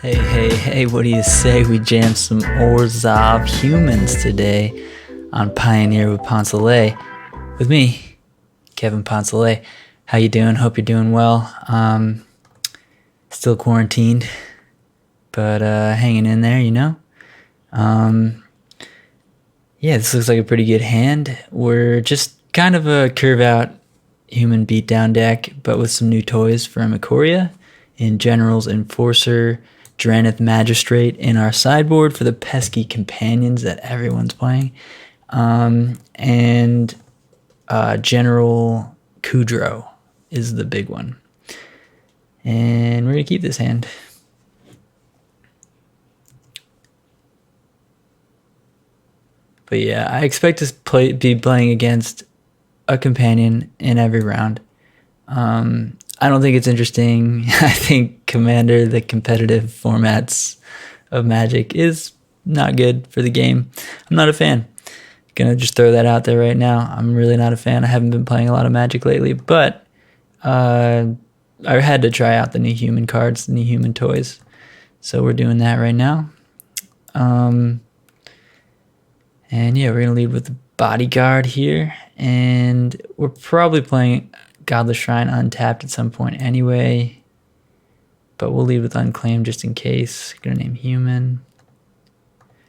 Hey, hey, hey, what do you say we jam some Orzhov humans today on Pioneer with Poncelet? With me, Kevin Poncelet. How you doing? Hope you're doing well. Still quarantined, but hanging in there, you know? Yeah, this looks like a pretty good hand. We're just kind of a curve out human beatdown deck, but with some new toys from Ikoria in General's Enforcer, Drannith Magistrate in our sideboard for the pesky companions that everyone's playing, and General Kudrow is the big one. And we're going to keep this hand. But yeah, I expect to be playing against a companion in every round. I don't think it's interesting. I think Commander, the competitive formats of Magic, is not good for the game. I'm not a fan. Gonna just throw that out there right now. I'm really not a fan. I haven't been playing a lot of Magic lately, but I had to try out the new human cards, the new human toys. So we're doing that right now. And yeah, we're gonna lead with the Bodyguard here, and we're probably playing Godless Shrine untapped at some point anyway, but we'll lead with Unclaimed just in case. Gonna name Human,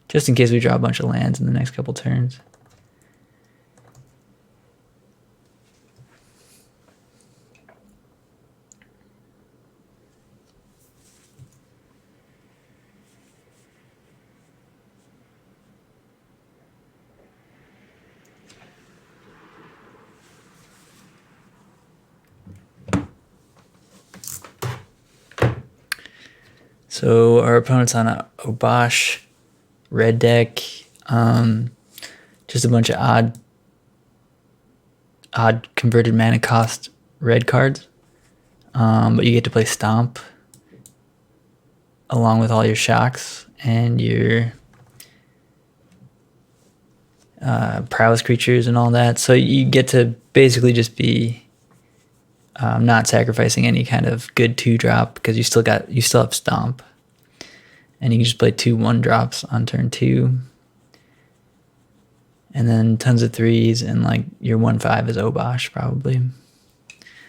just in case we draw a bunch of lands in the next couple turns. So our opponent's on a Obosh red deck, just a bunch of odd converted mana cost red cards, but you get to play Stomp along with all your shocks and your prowess creatures and all that. So you get to basically just be not sacrificing any kind of good 2-drop because you still have Stomp, and you can just play 2 1-drops on turn 2, and then tons of 3s, and like your 1/5 is Obosh probably.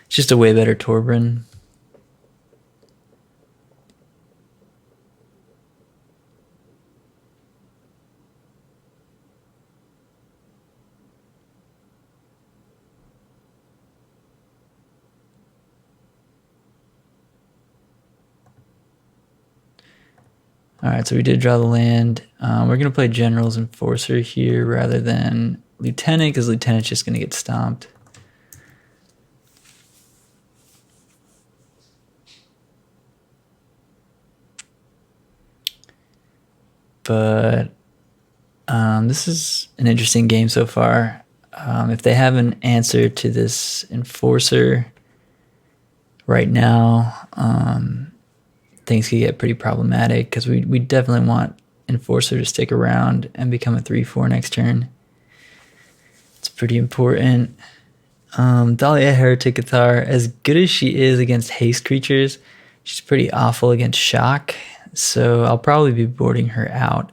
It's just a way better Torbran. All right, so we did draw the land. We're going to play General's Enforcer here rather than Lieutenant, because Lieutenant's just going to get stomped. But this is an interesting game so far. If they have an answer to this Enforcer right now, things could get pretty problematic because we definitely want Enforcer to stick around and become a 3/4 next turn. It's pretty important. Dahlia Heretic Cathar, as good as she is against haste creatures, she's pretty awful against shock. So I'll probably be boarding her out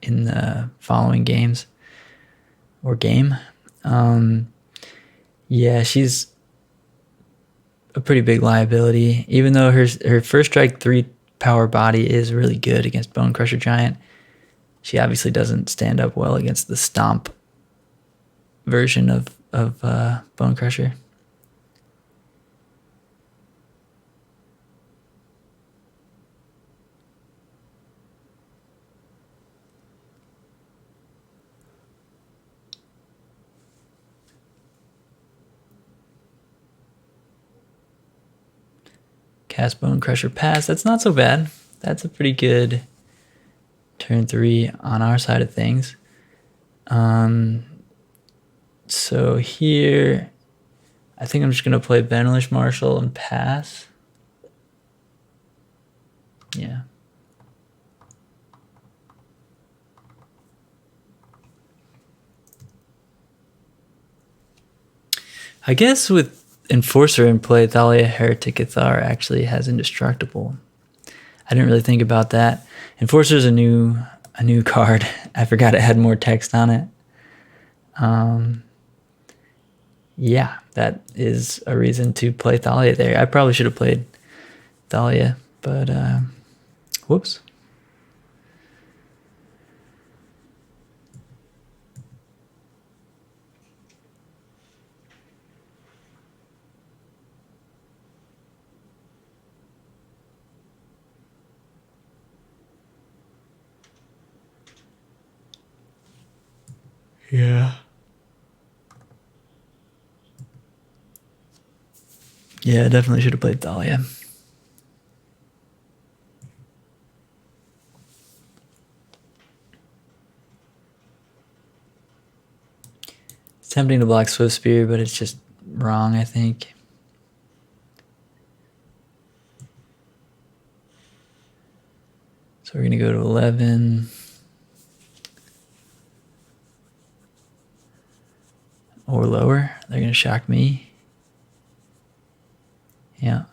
in the following games or game. Yeah, she's a pretty big liability, even though her first strike 3 power body is really good against Bonecrusher Giant. She obviously doesn't stand up well against the Stomp version of Bonecrusher. Cast Bonecrusher pass. That's not so bad. That's a pretty good turn 3 on our side of things. So here, I think I'm just going to play Benelish Marshal and pass. Yeah. I guess with Enforcer in play, Thalia Heretic Cathar actually has Indestructible. I didn't really think about that. Enforcer's a new card. I forgot it had more text on it. Yeah, that is a reason to play Thalia there. I probably should have played Thalia, but whoops. Yeah. Yeah, I definitely should have played Thalia. It's tempting to block Swift Spear, but it's just wrong, I think. So we're going to go to 11. Or lower. They're going to shock me. Yeah.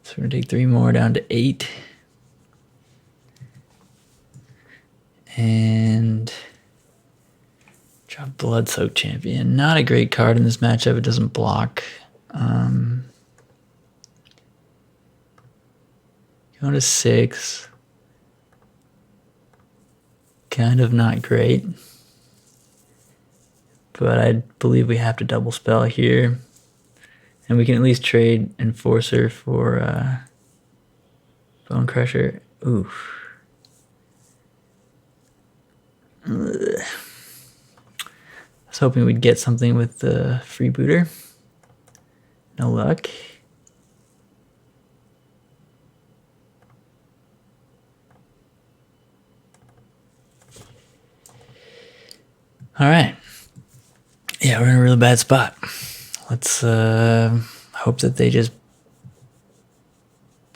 So we're going to take 3 more down to 8. And drop Blood-Soaked Champion. Not a great card in this matchup. It doesn't block. Going to 6. Kind of not great. But I believe we have to double spell here. And we can at least trade Enforcer for Bonecrusher. Oof. Ugh. I was hoping we'd get something with the Freebooter. No luck. All right. Yeah, we're in a really bad spot. Let's hope that they just...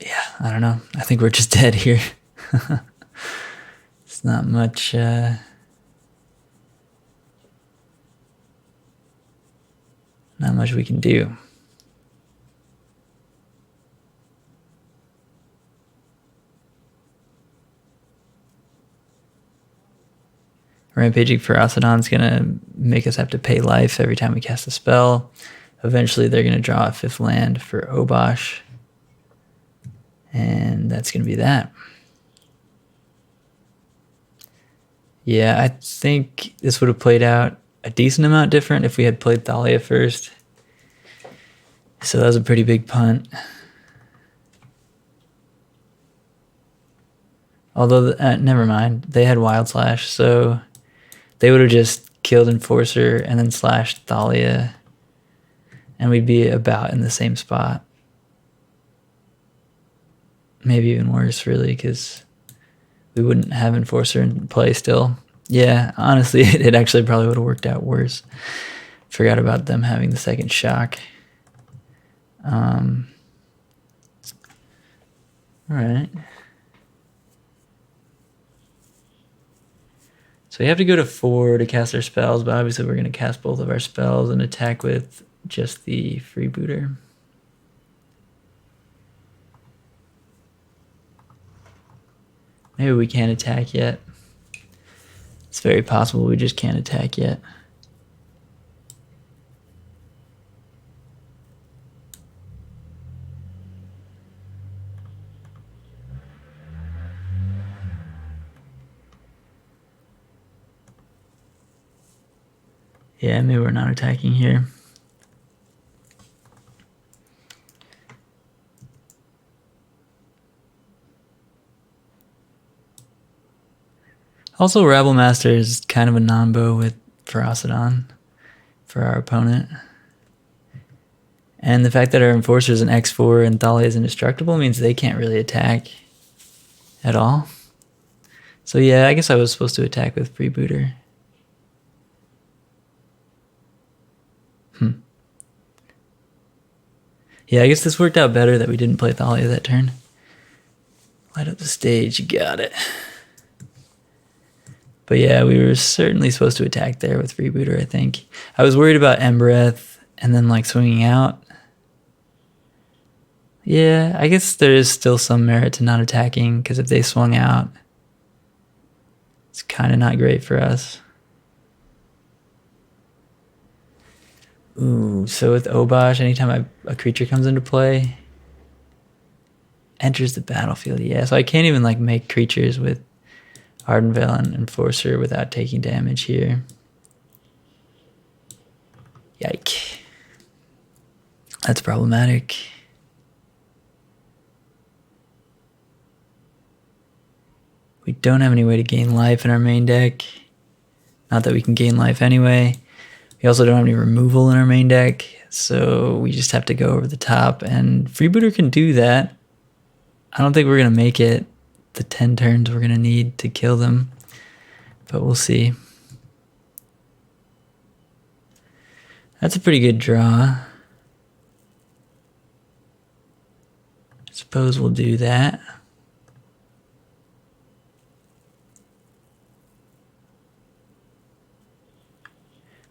Yeah, I don't know. I think we're just dead here. It's not much... Not much we can do. Rampaging Ferocidon's going to make us have to pay life every time we cast a spell. Eventually, they're going to draw a 5th land for Obosh. And that's going to be that. Yeah, I think this would have played out a decent amount different if we had played Thalia first. So that was a pretty big punt. Although, never mind. They had Wild Slash, so... They would have just killed Enforcer and then slashed Thalia. And we'd be about in the same spot. Maybe even worse, really, because we wouldn't have Enforcer in play still. Yeah, honestly, it actually probably would have worked out worse. Forgot about them having the second shock. All right. So we have to go to 4 to cast our spells, but obviously we're going to cast both of our spells and attack with just the Freebooter. Maybe we can't attack yet. It's very possible we just can't attack yet. Yeah, maybe we're not attacking here. Also, Rabble Master is kind of a non-bow with Ferocidon for our opponent. And the fact that our Enforcer is an X4 and Thalia is indestructible means they can't really attack at all. So yeah, I guess I was supposed to attack with Freebooter. Yeah, I guess this worked out better that we didn't play Thalia that turn. Light up the stage, you got it. But yeah, we were certainly supposed to attack there with Freebooter, I think. I was worried about Embereth and then like swinging out. Yeah, I guess there is still some merit to not attacking, because if they swung out, it's kind of not great for us. Ooh, so with Obosh, anytime a creature comes into play, enters the battlefield. Yeah, so I can't even like make creatures with Ardenvale and Enforcer without taking damage here. Yike. That's problematic. We don't have any way to gain life in our main deck. Not that we can gain life anyway. We also don't have any removal in our main deck, so we just have to go over the top, and Freebooter can do that. I don't think we're going to make it the 10 turns we're going to need to kill them, but we'll see. That's a pretty good draw. I suppose we'll do that.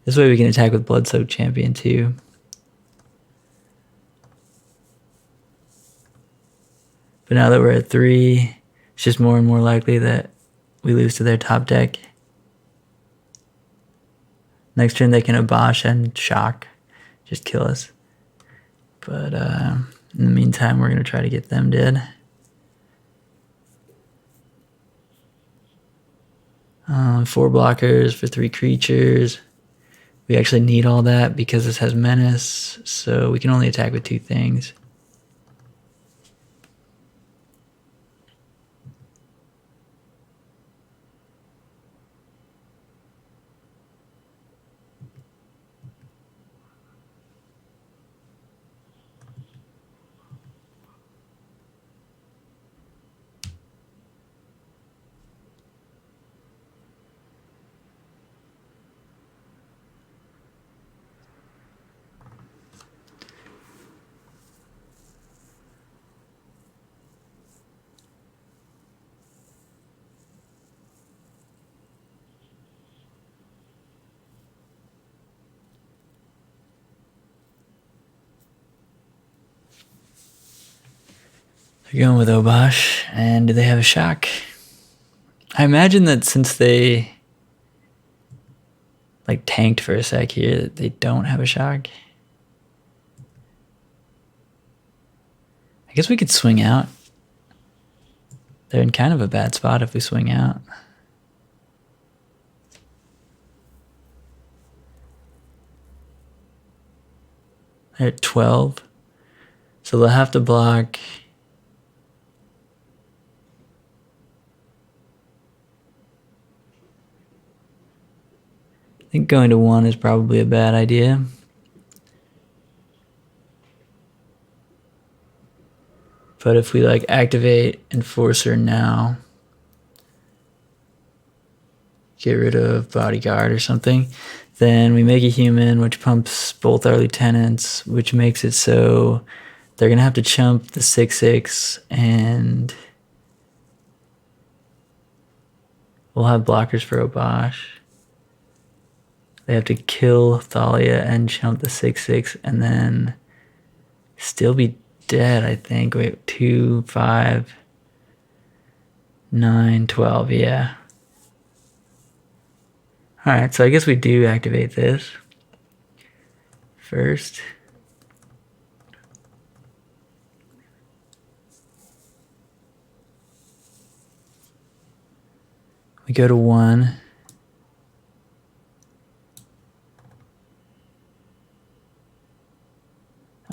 This way we can attack with Bloodsoaked Champion too. But now that we're at 3, it's just more and more likely that we lose to their top deck. Next turn they can Obosh and Shock. Just kill us. But in the meantime, we're going to try to get them dead. 4 blockers for 3 creatures. We actually need all that because this has Menace, so we can only attack with 2 things. They're going with Obosh, and do they have a Shock? I imagine that since they like tanked for a sec here, they don't have a Shock. I guess we could swing out. They're in kind of a bad spot if we swing out. They're at 12. So they'll have to block. I think going to 1 is probably a bad idea. But if we like activate Enforcer now, get rid of Bodyguard or something, then we make a human, which pumps both our lieutenants, which makes it so they're going to have to chump the 6/6, and we'll have blockers for Obosh. They have to kill Thalia and chump the 6/6, and then still be dead, I think. Wait, 2, 5, 9, 12, yeah. Alright, so I guess we do activate this first. We go to 1.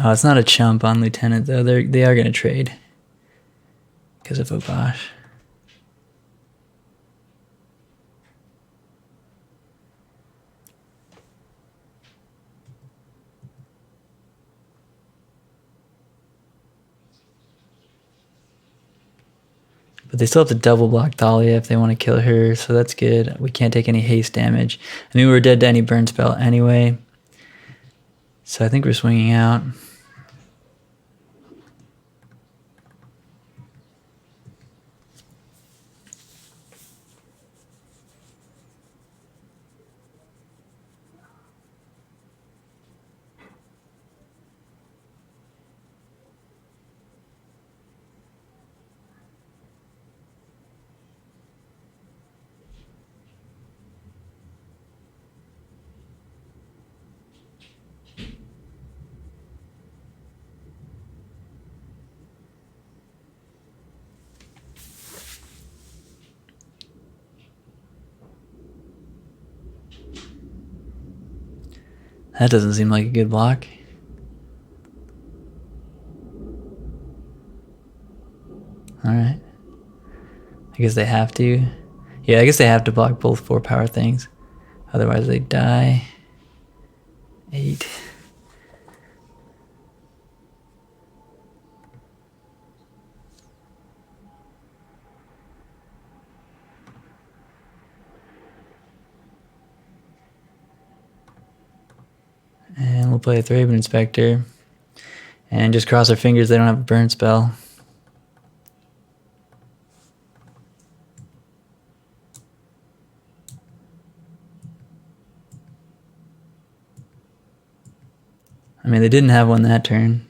Oh, it's not a chump on Lieutenant, though. They are going to trade because of Obosh. But they still have to double block Thalia if they want to kill her, so that's good. We can't take any haste damage. I mean, we're dead to any burn spell anyway. So I think we're swinging out. That doesn't seem like a good block. Alright. I guess they have to. Yeah, I guess they have to block both 4 power things. Otherwise they die. 8. And we'll play a Thraben Inspector. And just cross our fingers they don't have a burn spell. I mean, they didn't have one that turn.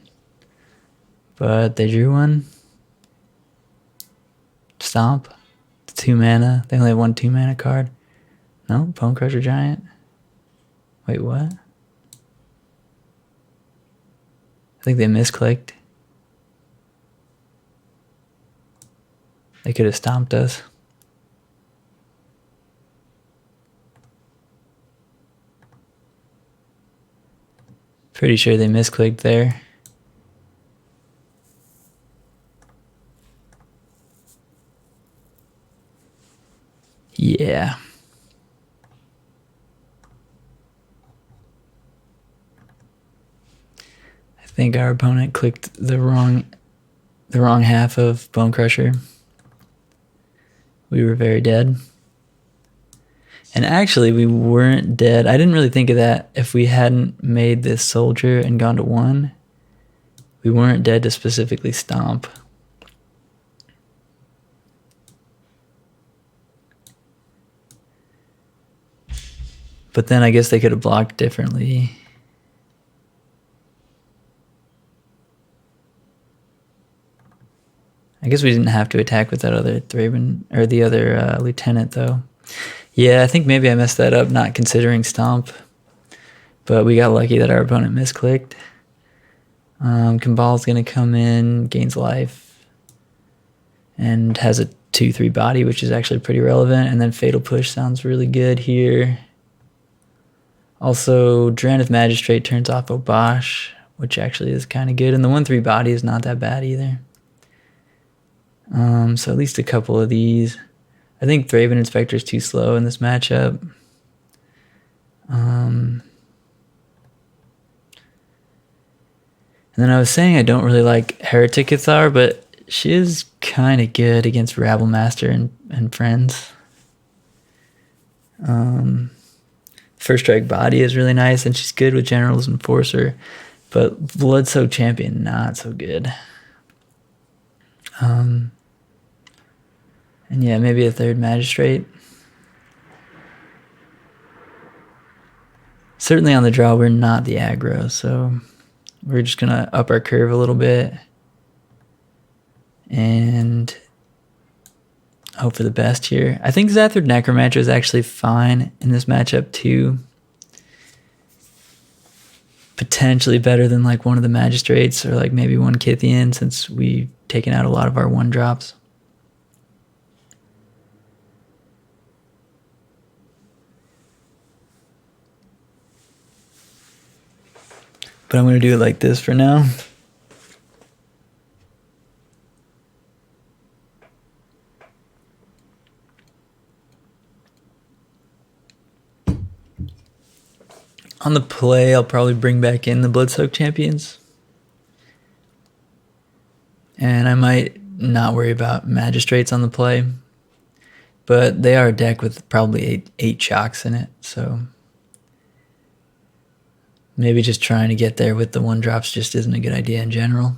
But they drew one. Stomp. 2 mana. They only have 1 2-mana card. No? Bonecrusher Giant? Wait, what? I think they misclicked. They could have stomped us. Pretty sure they misclicked there. Yeah. I think our opponent clicked the wrong half of Bonecrusher. We were very dead. And actually, we weren't dead. I didn't really think of that. If we hadn't made this soldier and gone to 1, we weren't dead to specifically stomp. But then I guess they could have blocked differently. I guess we didn't have to attack with that other Thraben, or the other lieutenant, though. Yeah, I think maybe I messed that up, not considering stomp. But we got lucky that our opponent misclicked. Kambal's going to come in, gains life, and has a 2/3 body, which is actually pretty relevant. And then Fatal Push sounds really good here. Also, Drannith Magistrate turns off Obosh, which actually is kind of good. And the 1/3 body is not that bad either. So at least a couple of these. I think Thraben Inspector is too slow in this matchup. And then I was saying I don't really like Heretic Cathar, but she is kind of good against Rabble Master and friends. First Strike Body is really nice, and she's good with General's Enforcer, but Bloodsoaked Champion, not so good. And yeah, maybe a 3rd Magistrate. Certainly on the draw, we're not the aggro, so we're just going to up our curve a little bit and hope for the best here. I think Zathrid Necromancer is actually fine in this matchup too. Potentially better than like one of the Magistrates or like maybe one Kithian, since we've taken out a lot of our 1-drops. But I'm going to do it like this for now. On the play, I'll probably bring back in the Bloodsoaked Champions. And I might not worry about Magistrates on the play. But they are a deck with probably 8 shocks in it, so maybe just trying to get there with the 1-drops just isn't a good idea in general.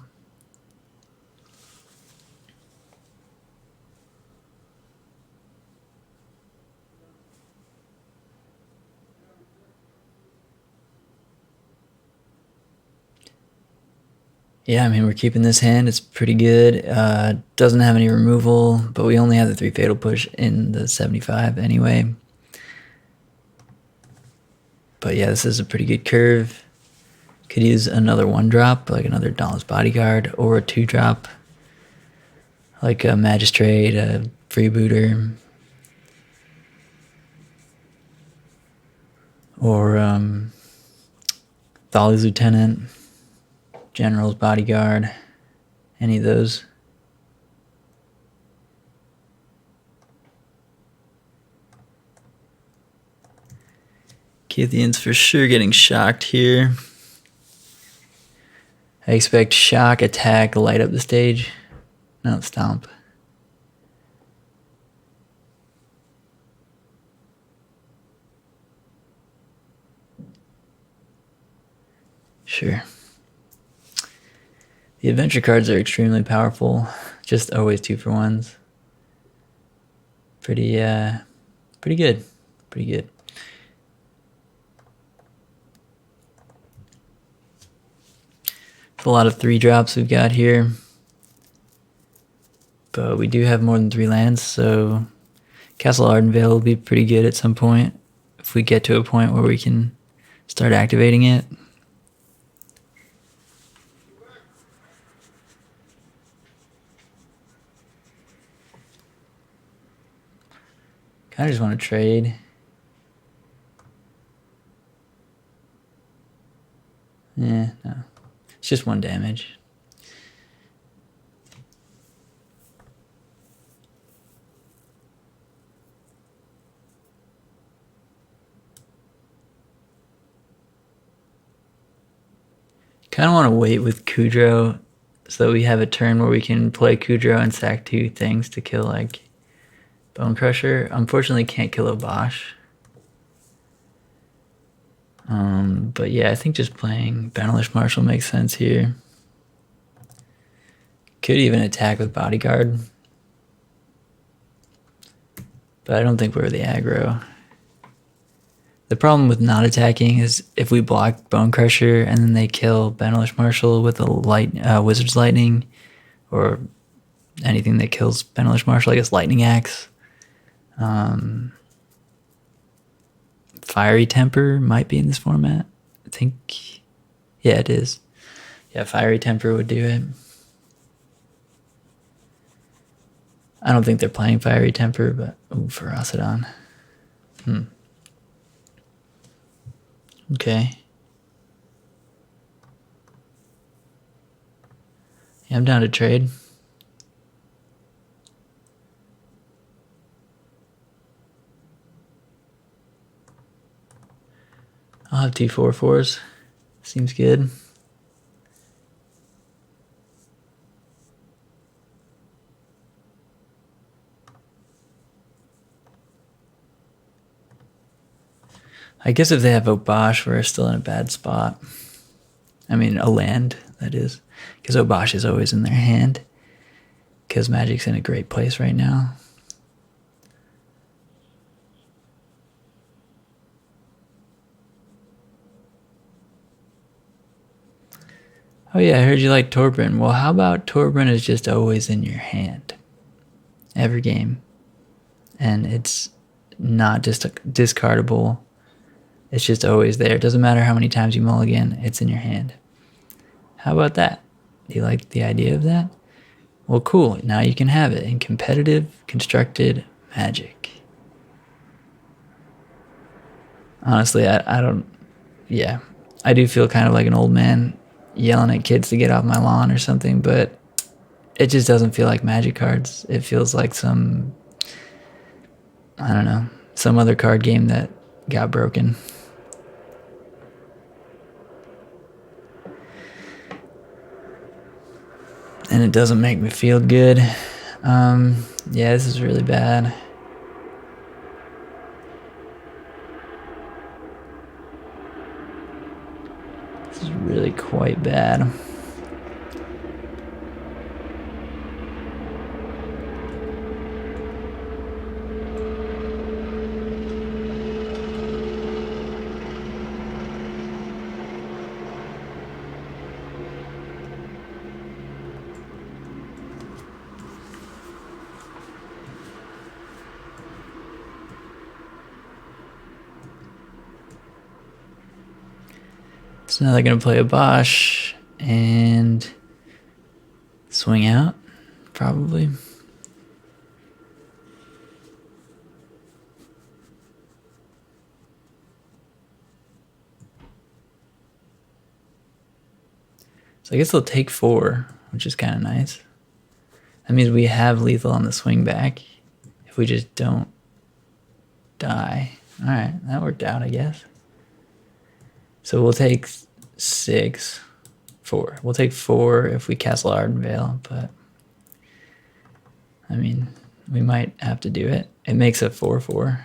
Yeah, I mean, we're keeping this hand. It's pretty good. Doesn't have any removal, but we only have the 3 Fatal Push in the 75 anyway. But yeah, this is a pretty good curve. Could use another 1-drop, like another Dauntless Bodyguard, or a 2-drop, like a Magistrate, a Freebooter, or Thali's Lieutenant, General's Bodyguard, any of those. Kithian's for sure getting shocked here. I expect shock, attack, light up the stage. No, stomp. Sure. The adventure cards are extremely powerful. Just always 2-for-1s. Pretty good. Pretty good. It's a lot of 3-drops we've got here. But we do have more than 3 lands, so Castle Ardenvale will be pretty good at some point if we get to a point where we can start activating it. Kind of just want to trade. Yeah, no. It's just 1 damage. Kind of want to wait with Kudro so that we have a turn where we can play Kudro and sack 2 things to kill like Bonecrusher. Unfortunately can't kill a Bosch. But yeah, I think just playing Banalish Marshal makes sense here. Could even attack with Bodyguard. But I don't think we're the aggro. The problem with not attacking is if we block Bonecrusher and then they kill Banalish Marshal with a Wizard's Lightning or anything that kills Banalish Marshal, I guess Lightning Axe. Fiery Temper might be in this format. I think, yeah, it is. Yeah, Fiery Temper would do it. I don't think they're playing Fiery Temper, but Ferocidon. Okay. Yeah, I'm down to trade. I'll have 2 4/4s. Seems good. I guess if they have Obosh, we're still in a bad spot. I mean, a land, that is. Because Obosh is always in their hand. Because Magic's in a great place right now. Oh yeah, I heard you like Torbran. Well, how about Torbran is just always in your hand? Every game. And it's not just discardable. It's just always there. It doesn't matter how many times you mulligan, it's in your hand. How about that? Do you like the idea of that? Well, cool. Now you can have it in competitive, constructed Magic. Honestly, I don't... Yeah. I do feel kind of like an old man yelling at kids to get off my lawn or something, but it just doesn't feel like Magic cards. It feels like some... I don't know. Some other card game that got broken. And it doesn't make me feel good. Yeah, this is really bad. This is really quite bad. So now they're going to play a Bosch and swing out, probably. So I guess they'll take 4, which is kind of nice. That means we have lethal on the swing back if we just don't die. All right, that worked out, I guess. So we'll take 6, 4. We'll take 4 if we Castle Ardenvale, but I mean, we might have to do it. It makes a 4/4.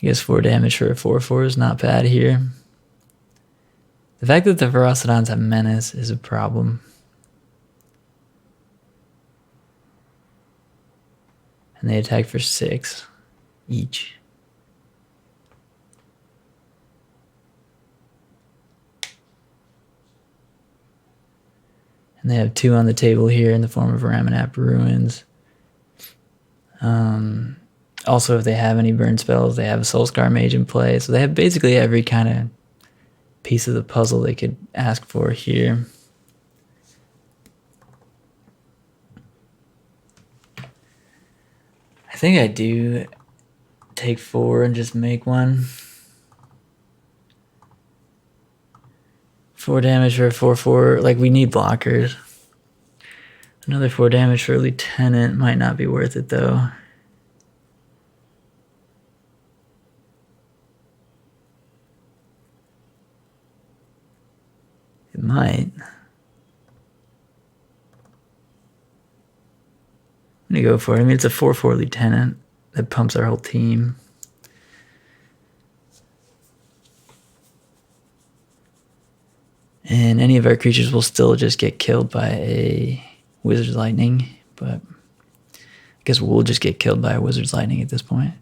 I guess 4 damage for a 4/4 is not bad here. The fact that the Ferocidons have Menace is a problem. And they attack for 6 each. And they have 2 on the table here in the form of Ramanap Ruins. Also, if they have any burn spells, they have a Soulscar Mage in play. So they have basically every kind of piece of the puzzle they could ask for here. I think I do take 4 and just make one. 4 damage for a 4/4. Like, we need blockers. Another 4 damage for a Lieutenant might not be worth it, though. It might. I'm gonna go for it. I mean, it's a 4/4 Lieutenant that pumps our whole team. And any of our creatures will still just get killed by a Wizard's Lightning, but I guess we'll just get killed by a Wizard's Lightning at this point.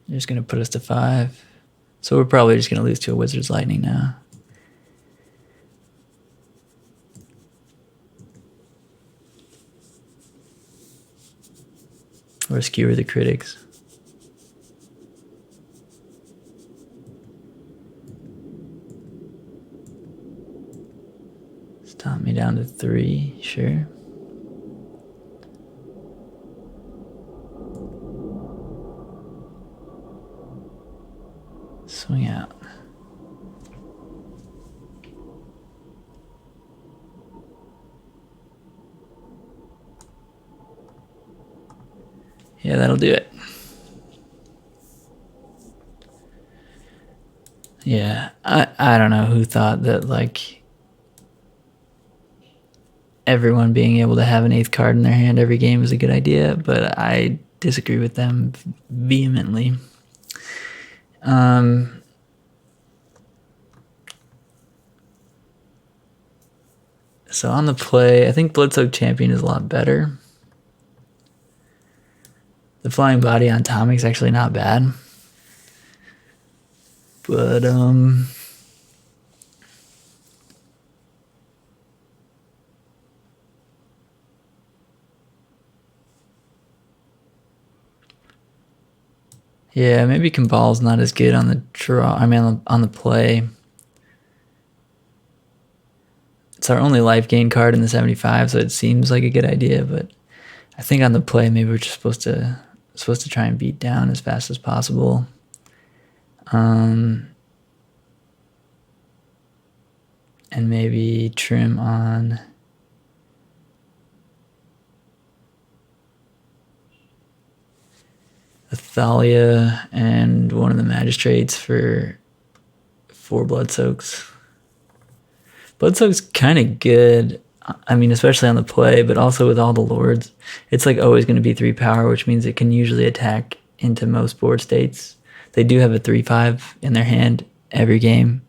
They're just going to put us to 5. So we're probably just going to lose to a Wizard's Lightning now. Or Skewer the Critics. Stop me down to 3, sure. Swing out. Yeah, that'll do it. Yeah, I don't know who thought that, like, everyone being able to have an 8th card in their hand every game is a good idea, but I disagree with them vehemently. So on the play, I think Bloodsoaked Champion is a lot better. The Flying Body on Tomic's actually not bad. But, yeah, maybe Kambal's not as good on the draw. I mean, on the play. It's our only life gain card in the 75, so it seems like a good idea. But I think on the play, maybe we're just supposed to try and beat down as fast as possible. And maybe trim on Athalia and one of the Magistrates for 4 Bloodsoaks. Bloodsoak's kind of good, I mean, especially on the play, but also with all the Lords. It's like always going to be 3 power, which means it can usually attack into most board states. They do have a 3/5 in their hand every game.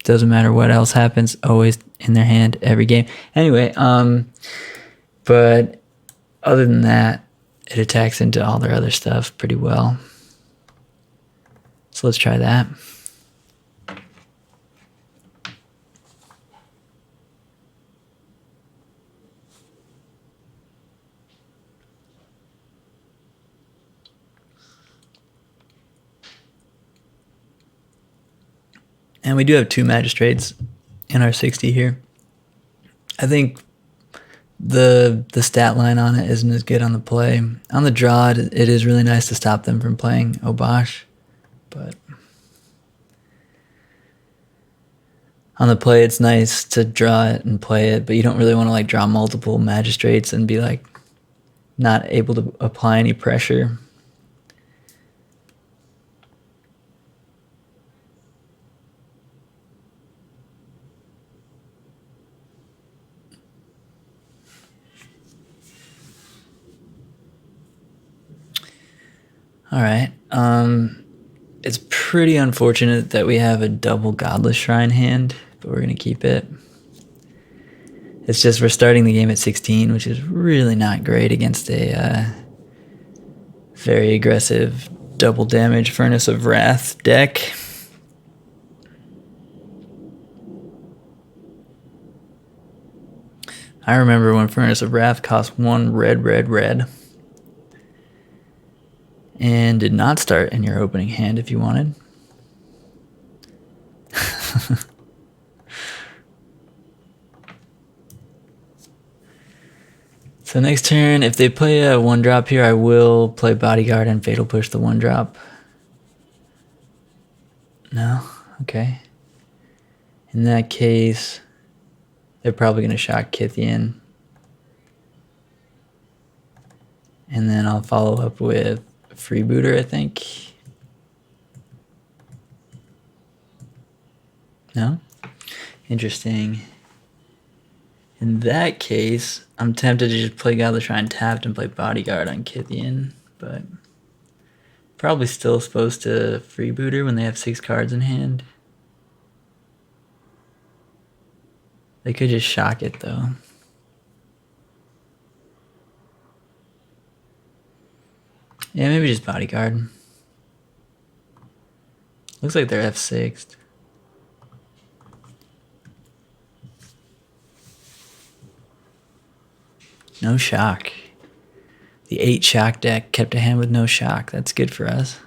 Doesn't matter what else happens, always in their hand every game. Anyway, but other than that, it attacks into all their other stuff pretty well. So let's try that. And we do have 2 magistrates in our 60 here. I think the stat line on it isn't as good on the play. On the draw, it is really nice to stop them from playing Obosh, but on the play, it's nice to draw it and play it, but you don't really want to like draw multiple magistrates and be like not able to apply any pressure. All right. It's pretty unfortunate that we have a double Godless Shrine hand, but we're going to keep it. It's just we're starting the game at 16, which is really not great against a very aggressive double damage Furnace of Wrath deck. I remember when Furnace of Wrath cost 1 red. And did not start in your opening hand if you wanted. So next turn, if they play a 1-drop here, I will play Bodyguard and Fatal Push the 1-drop. No? Okay. In that case, they're probably going to shock Kithian. And then I'll follow up with Freebooter, I think. No? Interesting. In that case, I'm tempted to just play Godless Shrine tapped and play Bodyguard on Kithian, but probably still supposed to Freebooter when they have 6 cards in hand. They could just shock it, though. Yeah, maybe just Bodyguard. Looks like they're F6'd. No shock. The 8 shock deck kept a hand with no shock. That's good for us.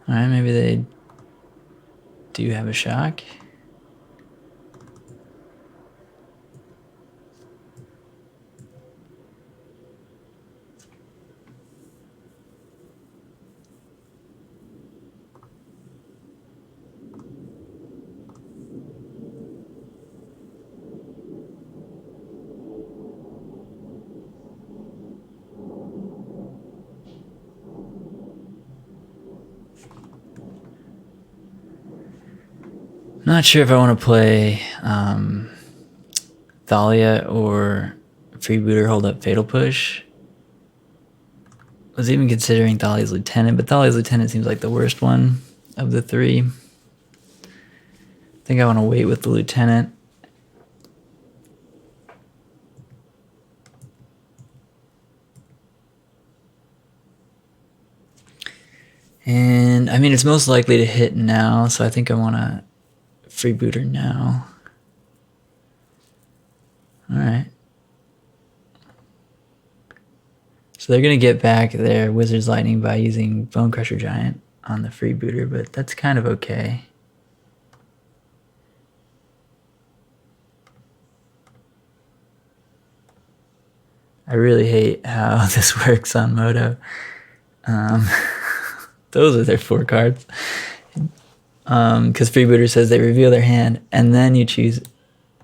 Alright, maybe they do have a shock. Not sure if I want to play Thalia or Freebooter hold up Fatal Push. I was even considering Thalia's Lieutenant, but Thalia's Lieutenant seems like the worst one of the 3. I think I want to wait with the Lieutenant. And I mean, it's most likely to hit now, so I think I want to Freebooter now. Alright. So they're going to get back their Wizard's Lightning by using Bonecrusher Giant on the Freebooter, but that's kind of okay. I really hate how this works on Moto. Those are their 4 cards. Because Freebooter says they reveal their hand, and then you choose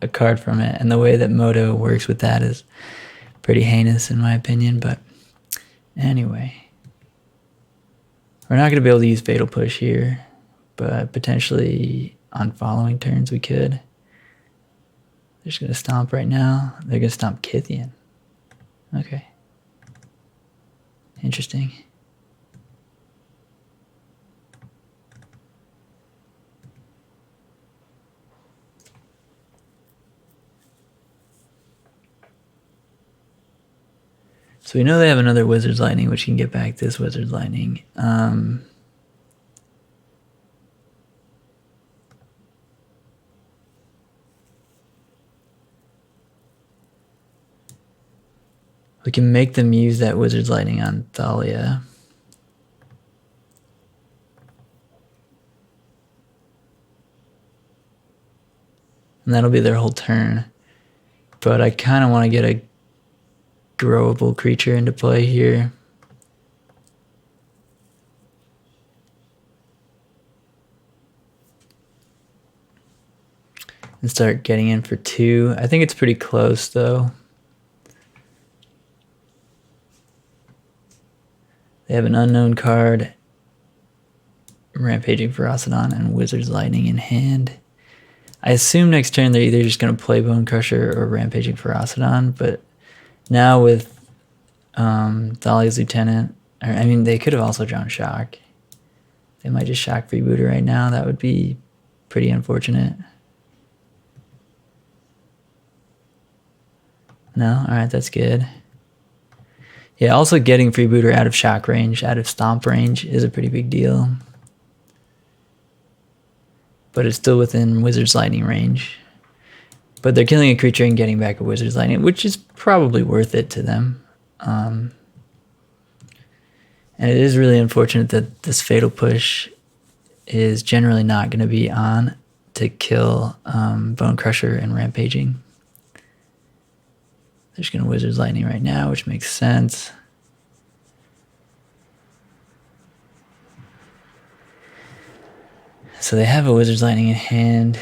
a card from it. And the way that Moto works with that is pretty heinous, in my opinion. But anyway, we're not going to be able to use Fatal Push here, but potentially on following turns we could. They're just gonna stomp right now. They're gonna stomp Kithian. Okay. Interesting. So we know they have another Wizard's Lightning, which can get back this Wizard's Lightning. We can make them use that Wizard's Lightning on Thalia. And that'll be their whole turn. But I kind of want to get a growable creature into play here. And start getting in for 2. I think it's pretty close though. They have an unknown card, Rampaging Ferocidon, and Wizard's Lightning in hand. I assume next turn they're either just going to play Bonecrusher or Rampaging Ferocidon, but now with Thalia's Lieutenant, I mean, they could have also drawn Shock. They might just Shock Freebooter right now. That would be pretty unfortunate. No? Alright, that's good. Yeah, also getting Freebooter out of Shock range, out of Stomp range is a pretty big deal. But it's still within Wizard's Lightning range. But they're killing a creature and getting back a Wizard's Lightning, which is probably worth it to them. And it is really unfortunate that this Fatal Push is generally not going to be on to kill Bonecrusher and Rampaging. They're just going to Wizard's Lightning right now, which makes sense. So they have a Wizard's Lightning in hand.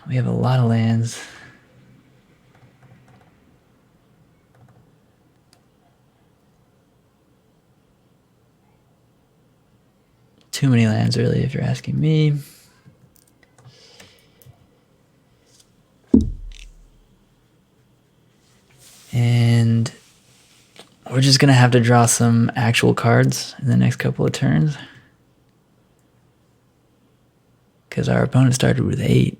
We have a lot of lands. Too many lands, really, if you're asking me. And we're just going to have to draw some actual cards in the next couple of turns. Because our opponent started with 8.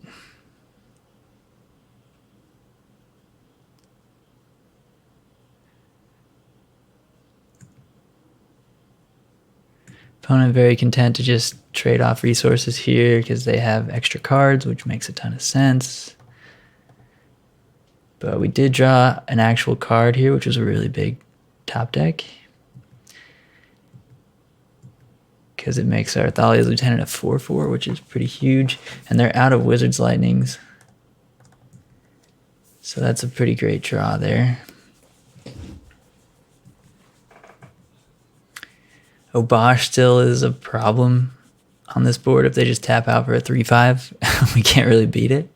Opponent very content to just trade off resources here because they have extra cards, which makes a ton of sense. But we did draw an actual card here, which was a really big top deck. Because it makes our Thalia's Lieutenant a 4/4, which is pretty huge. And they're out of Wizard's Lightnings. So that's a pretty great draw there. Obosh still is a problem on this board. If they just tap out for a 3/5, we can't really beat it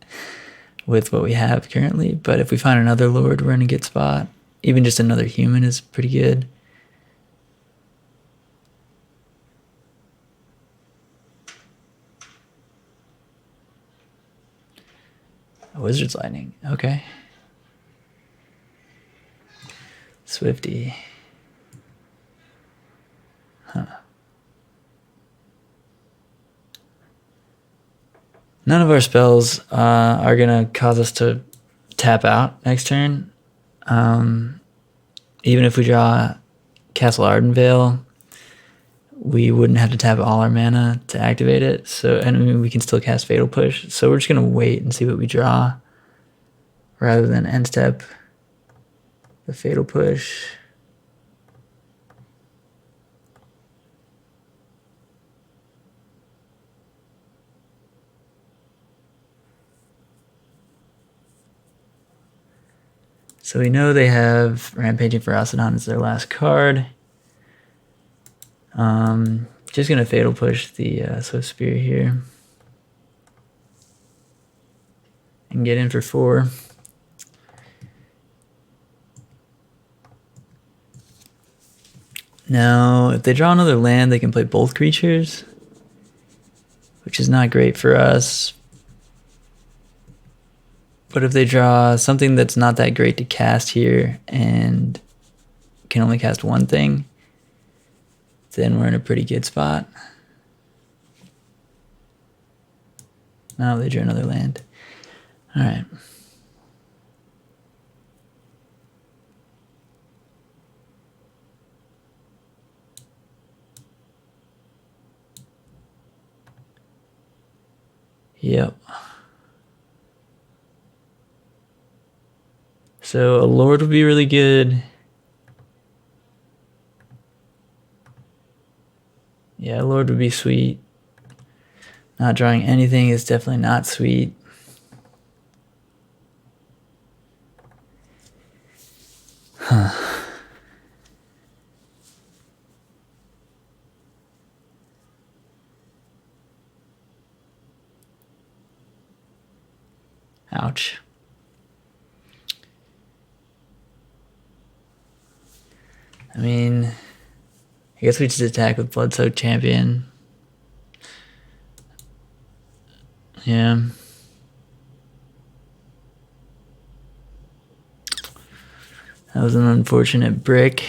with what we have currently. But if we find another Lord, we're in a good spot. Even just another human is pretty good. A Wizard's Lightning, okay. Swifty. Huh. None of our spells are going to cause us to tap out next turn. Even if we draw Castle Ardenvale, we wouldn't have to tap all our mana to activate it. So, and I mean, we can still cast Fatal Push. So we're just going to wait and see what we draw rather than end step the Fatal Push. So we know they have Rampaging Ferocidon as their last card. Just going to Fatal Push the Swift Spear here. And get in for 4. Now, if they draw another land, they can play both creatures, which is not great for us. But if they draw something that's not that great to cast here and can only cast one thing, then we're in a pretty good spot. Now they drew another land. All right. Yep. So a Lord would be really good. Yeah, a Lord would be sweet. Not drawing anything is definitely not sweet. Huh. Ouch. I mean, I guess we just attack with Bloodsoaked Champion. Yeah. That was an unfortunate brick.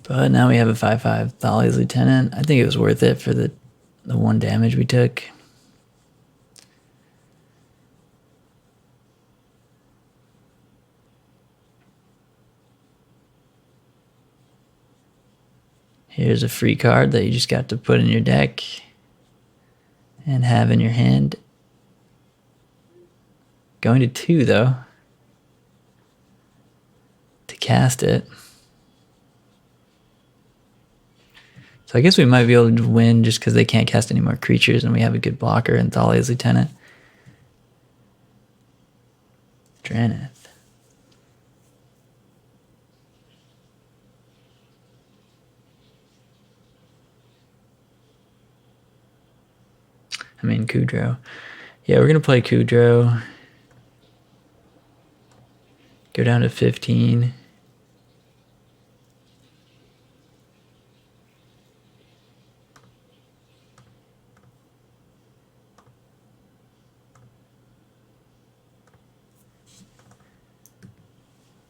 But now we have a 5/5 Thalia's Lieutenant. I think it was worth it for the 1 damage we took. Here's a free card that you just got to put in your deck and have in your hand. Going to 2 though to cast it. So I guess we might be able to win just because they can't cast any more creatures and we have a good blocker in Thalia's Lieutenant. Drannith. I mean, Kudrow. Yeah, we're going to play Kudrow. Go down to 15.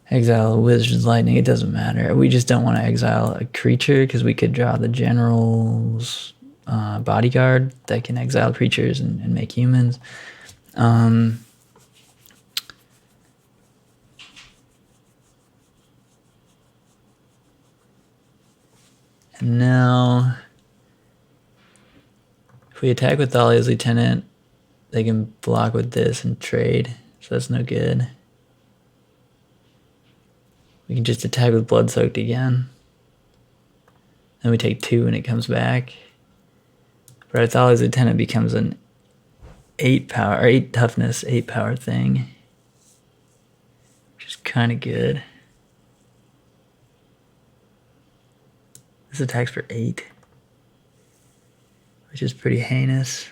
Exile a Wizard's Lightning, it doesn't matter. We just don't want to exile a creature because we could draw the General's Bodyguard that can exile creatures and make humans. And now, if we attack with Thalia's Lieutenant, they can block with this and trade, so that's no good. We can just attack with Bloodsoaked again. Then we take 2 and it comes back. But our Thalia's Lieutenant becomes an 8 power, or 8 toughness, 8 power thing. Which is kind of good. This attacks for 8. Which is pretty heinous.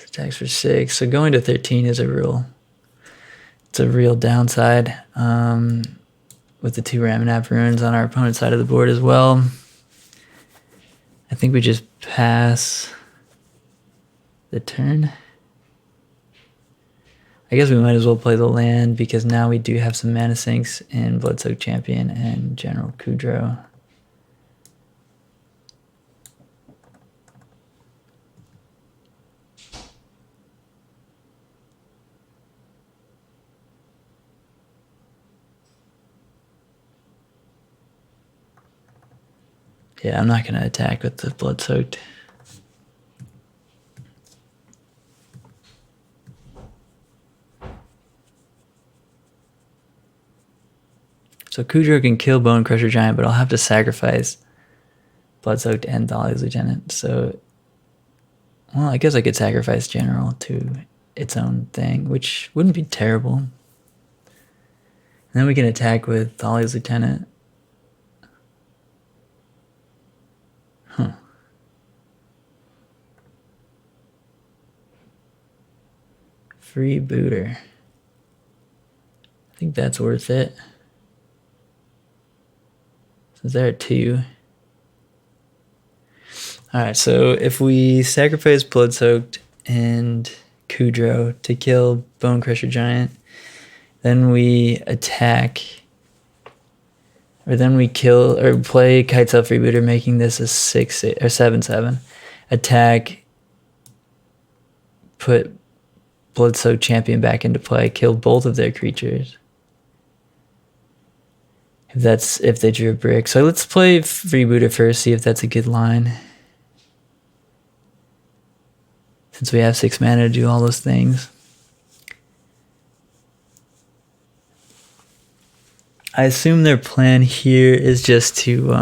Attacks for 6. So going to 13 is a real downside. With the 2 Ramanap runes on our opponent's side of the board as well. I think we just pass the turn. I guess we might as well play the land because now we do have some mana sinks in Bloodsoaked Champion and General Kudrow. Yeah, I'm not going to attack with the Bloodsoaked. So Kudrow can kill Bonecrusher Giant, but I'll have to sacrifice Bloodsoaked and Dolly's Lieutenant. So, well, I guess I could sacrifice General to its own thing, which wouldn't be terrible. And then we can attack with Dolly's Lieutenant. Huh. Freebooter. I think that's worth it. So there are 2. Alright, so if we sacrifice Bloodsoaked and Kudro to kill Bonecrusher Giant, then we attack, or then we kill or play Kitesail Freebooter, making this a 6-6 or 7-7. Attack, put Bloodsoaked Champion back into play, kill both of their creatures. If they drew a brick. So let's play Freebooter first, see if that's a good line. Since we have 6 mana to do all those things. I assume their plan here is just to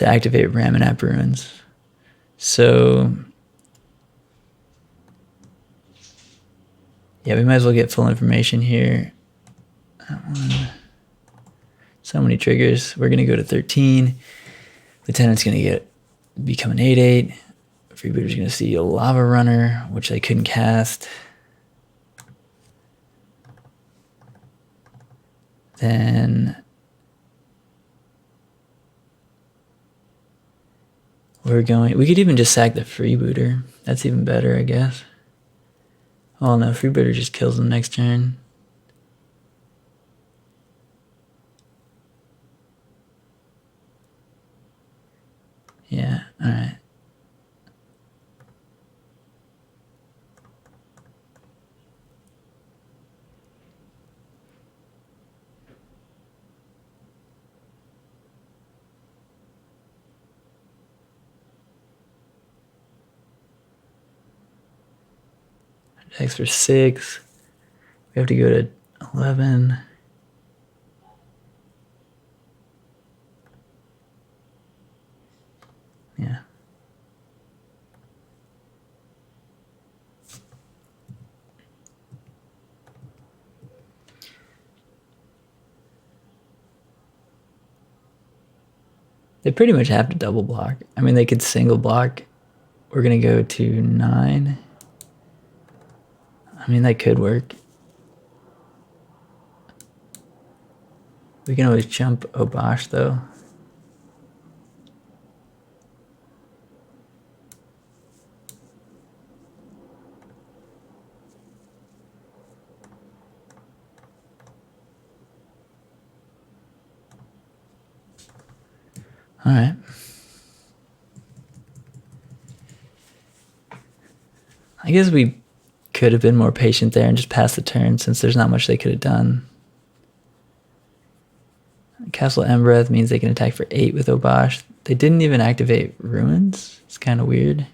activate Ramunap Ruins. So yeah, we might as well get full information here. That one. So many triggers. We're going to go to 13. Lieutenant's going to become an 8/8. Freebooter's going to see a Lava Runner, which they couldn't cast. Then we could even just sack the Freebooter. That's even better, I guess. Oh no, Freebooter just kills them next turn. Yeah, alright. Attacks for 6. We have to go to 11. Yeah. They pretty much have to double block. I mean, they could single block. We're going to go to 9. I mean, that could work. We can always jump Obosh, though. All right. I guess we could have been more patient there and just passed the turn, since there's not much they could have done. Castle Embereth means they can attack for 8 with Obosh. They didn't even activate Ruins. It's kind of weird.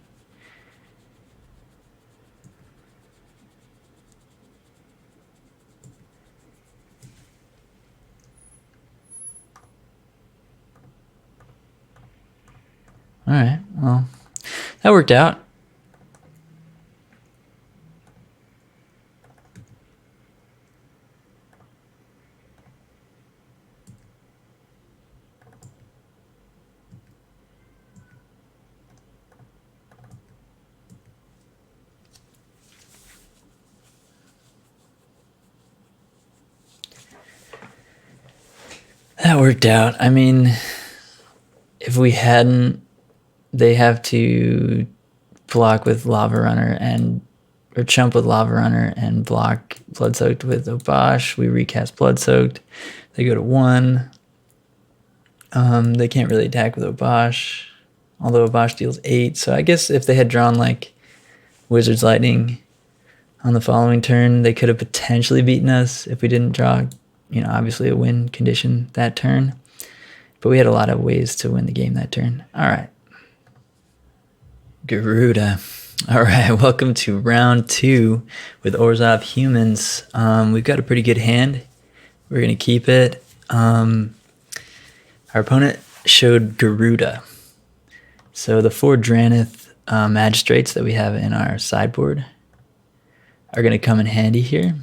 All right, well, that worked out. That worked out. I mean, if we hadn't, they have to block with Lava Runner or chump with Lava Runner and block Bloodsoaked with Obosh. We recast Bloodsoaked. They go to 1. They can't really attack with Obosh, although Obosh deals 8. So I guess if they had drawn like Wizard's Lightning on the following turn, they could have potentially beaten us if we didn't draw, obviously a win condition that turn. But we had a lot of ways to win the game that turn. All right. Garuda. All right, welcome to round 2 with Orzhov Humans. We've got a pretty good hand. We're going to keep it. Our opponent showed Garuda. So the 4 Drannith Magistrates that we have in our sideboard are going to come in handy here.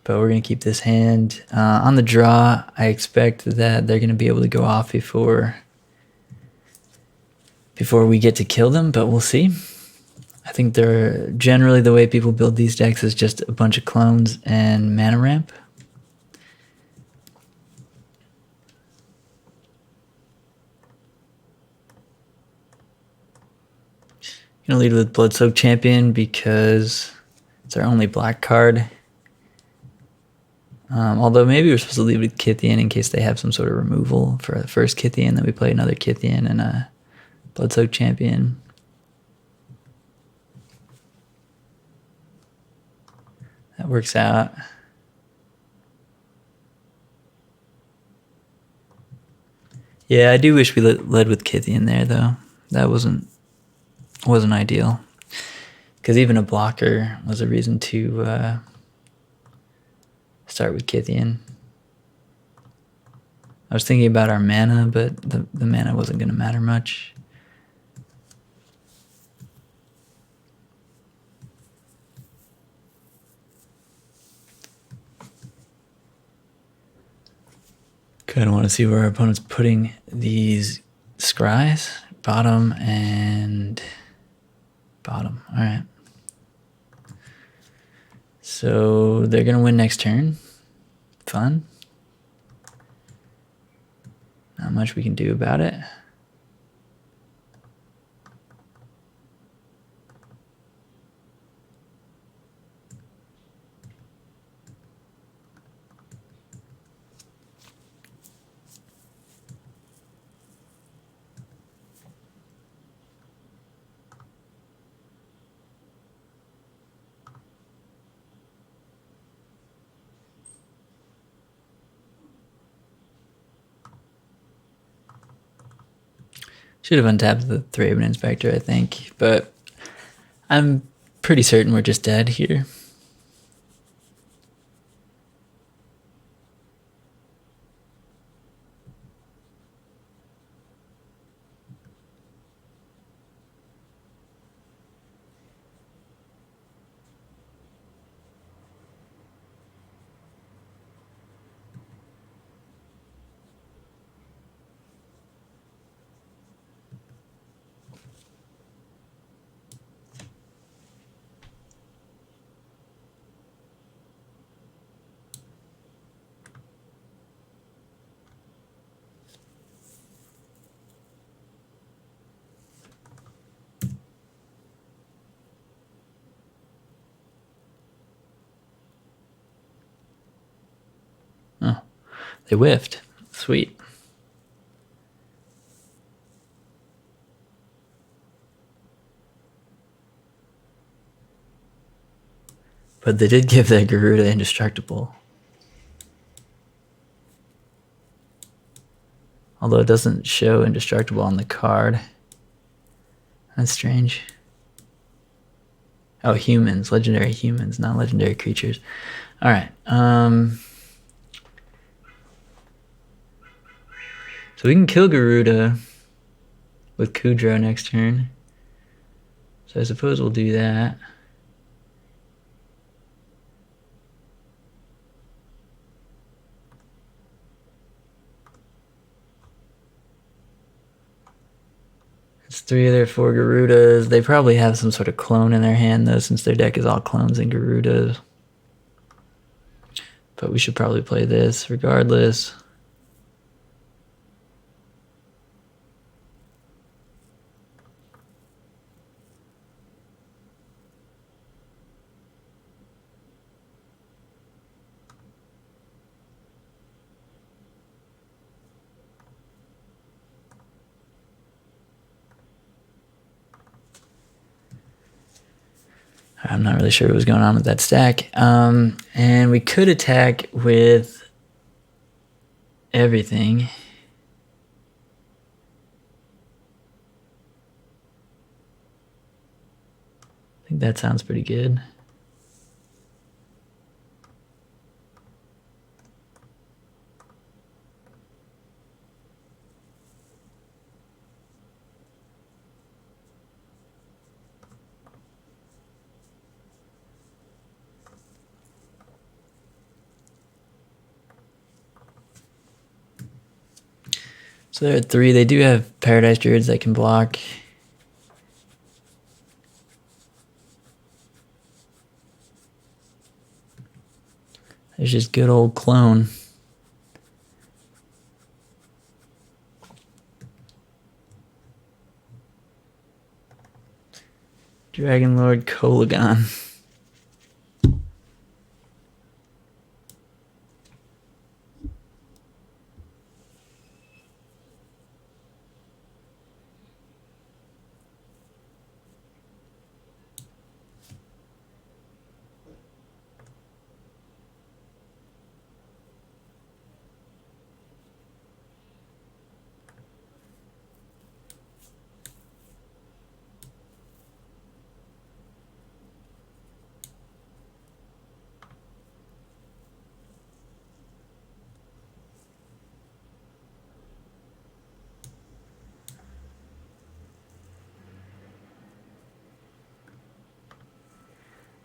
But we're going to keep this hand. On the draw, I expect that they're going to be able to go off before we get to kill them, but we'll see. I think they're generally the way people build these decks is just a bunch of clones and mana ramp. Gonna lead with Bloodsoaked Champion because it's our only black card. Although maybe we're supposed to lead with Kythian in case they have some sort of removal for the first Kythian, then we play another Kythian and a Bloodsoaked Champion. That works out. Yeah, I do wish we led with Kythian there, though. That wasn't ideal. Because even a blocker was a reason to start with Kythian. I was thinking about our mana, but the mana wasn't going to matter much. Kind of want to see where our opponent's putting these scries. Bottom and bottom. All right. So they're going to win next turn. Fun. Not much we can do about it. Should have untapped the Thraben Inspector, I think, but I'm pretty certain we're just dead here. Oh, they whiffed. Sweet. But they did give that Garuda indestructible. Although it doesn't show indestructible on the card. That's strange. Oh, humans. Legendary humans, not legendary creatures. Alright. So we can kill Garuda with Kudro next turn. So I suppose we'll do that. It's 3 of their 4 Garudas. They probably have some sort of clone in their hand, though, since their deck is all clones and Garudas. But we should probably play this regardless. I'm not really sure what was going on with that stack. And we could attack with everything. I think that sounds pretty good. So they're at 3. They do have Paradise Druids that can block. There's just good old clone. Dragon Lord Kolagon.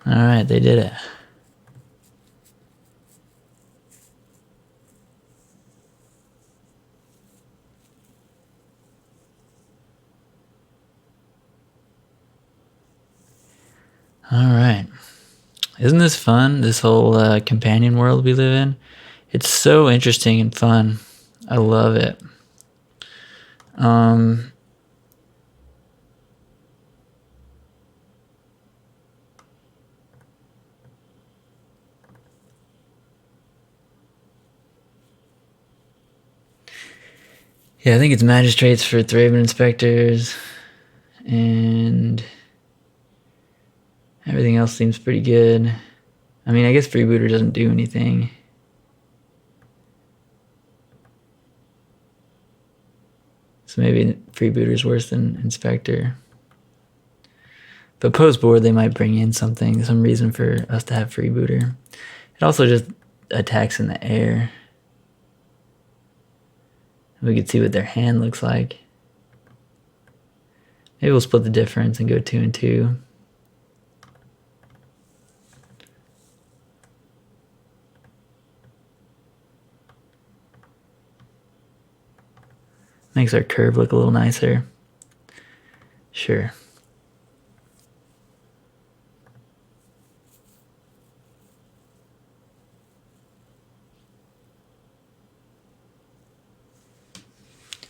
Alright, they did it. Alright. Isn't this fun, this whole companion world we live in? It's so interesting and fun. I love it. Yeah, I think it's Magistrates for Thraben Inspectors, and everything else seems pretty good. I mean, I guess Freebooter doesn't do anything. So maybe Freebooter's worse than Inspector. But post-board, they might bring in something, some reason for us to have Freebooter. It also just attacks in the air. We could see what their hand looks like. Maybe we'll split the difference and go 2 and 2. Makes our curve look a little nicer. Sure.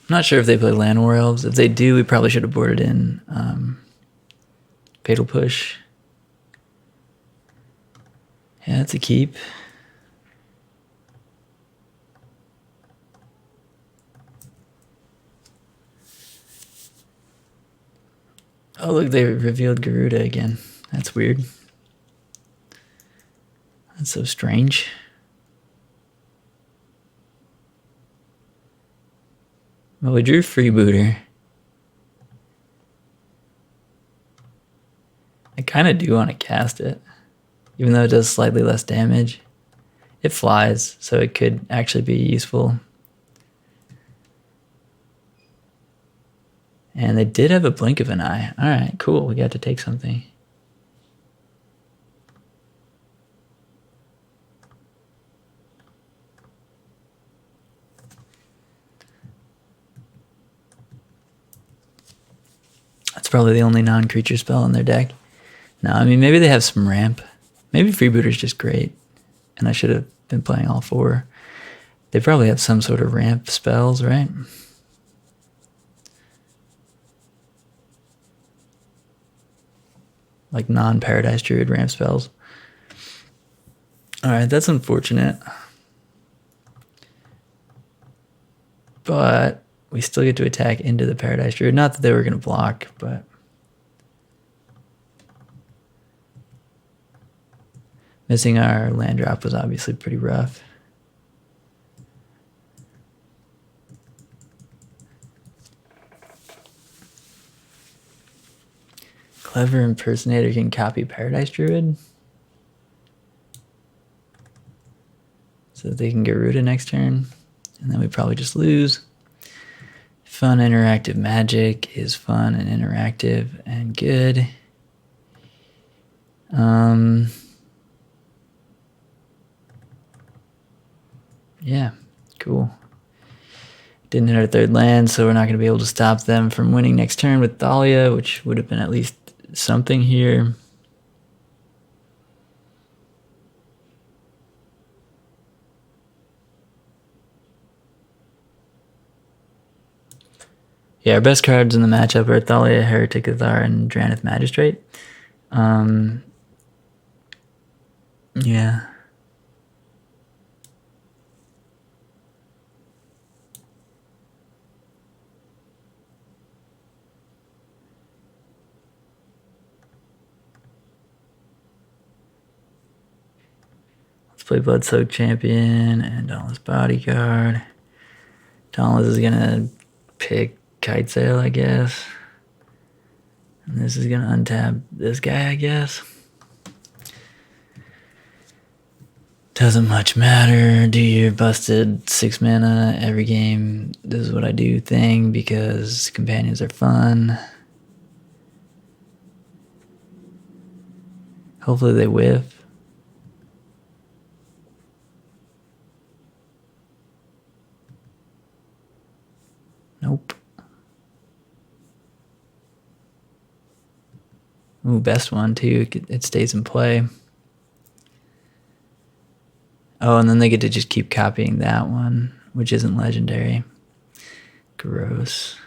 I'm not sure if they play Land War Elves. If they do, we probably should have boarded in Fatal Push. Yeah, it's a keep. Oh, look, they revealed Garuda again. That's weird. That's so strange. Well, we drew Freebooter. I kind of do want to cast it, even though it does slightly less damage. It flies, so it could actually be useful. And they did have a blink of an eye. All right, cool. We got to take something. That's probably the only non-creature spell in their deck. No, I mean, maybe they have some ramp. Maybe Freebooter's just great, and I should have been playing all 4. They probably have some sort of ramp spells, right? Like non-Paradise Druid ramp spells. Alright, that's unfortunate. But we still get to attack into the Paradise Druid. Not that they were going to block, but... Missing our land drop was obviously pretty rough. Clever Impersonator can copy Paradise Druid. So that they can get Garuda next turn. And then we probably just lose. Fun interactive magic is fun and interactive and good. Yeah, cool. Didn't hit our third land, so we're not going to be able to stop them from winning next turn with Thalia, which would have been at least something here. Yeah, our best cards in the matchup are Thalia, Heretic Cathar, and Drannith Magistrate. Yeah. Let's play Bloodsoaked Champion and Dauntless Bodyguard. Dauntless is gonna pick Kitesail, I guess. And this is gonna untap this guy, I guess. Doesn't much matter. Do your busted 6 mana every game. This is what I do thing because companions are fun. Hopefully they whiff. Nope. Ooh, best one too. It stays in play. Oh, and then they get to just keep copying that one, which isn't legendary. Gross.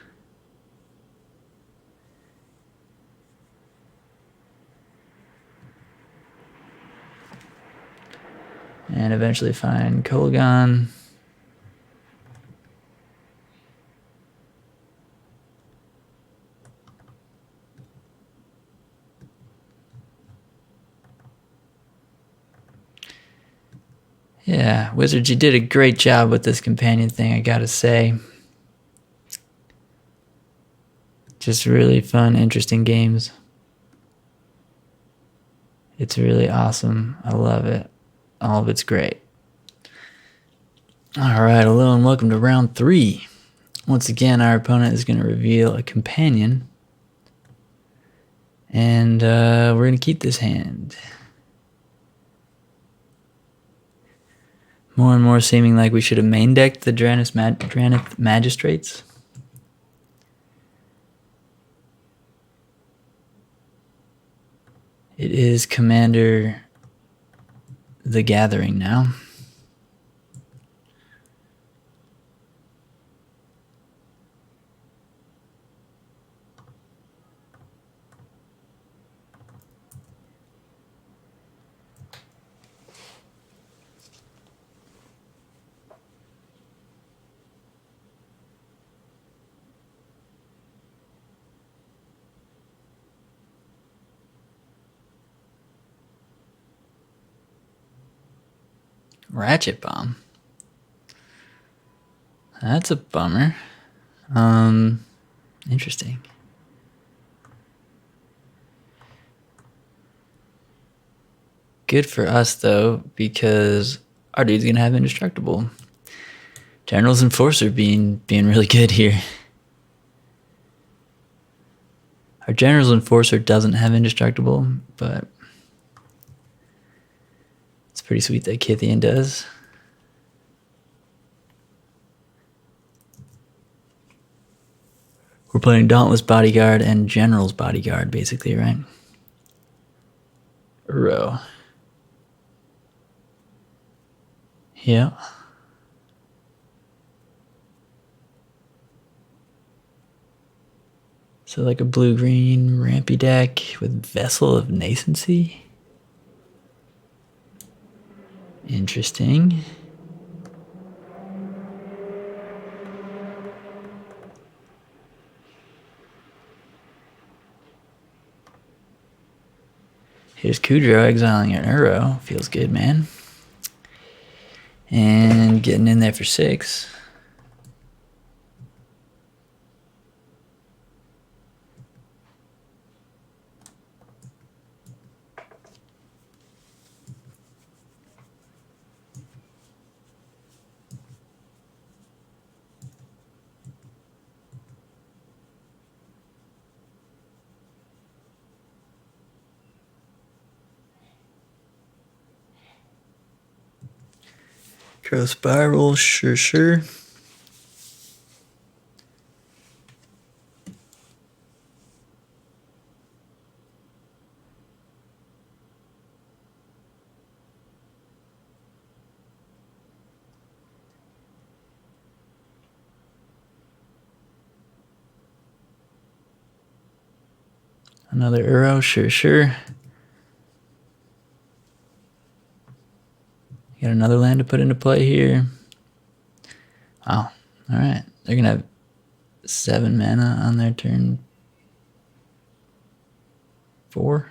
And eventually find Kolaghan. Yeah, Wizards, you did a great job with this companion thing, I gotta say. Just really fun, interesting games. It's really awesome. I love it. All of it's great. All right, hello and welcome to round 3. Once again, our opponent is going to reveal a companion. And we're going to keep this hand. More and more seeming like we should have main decked the Drannith Magistrates. It is Commander the Gathering now. Ratchet Bomb. That's a bummer. Interesting. Good for us, though, because our dude's going to have Indestructible. General's Enforcer being really good here. Our General's Enforcer doesn't have Indestructible, but it's pretty sweet that Kithian does. We're playing Dauntless Bodyguard and General's Bodyguard, basically, right? Uro. Yeah. So like a blue-green rampy deck with Vessel of Nascency. Interesting. Here's Kudrow exiling an Uro. Feels good, man. And getting in there for 6. Crow Spiral, sure. Another Uro, sure. Got another land to put into play here. Wow. Alright. They're going to have 7 mana on their turn 4.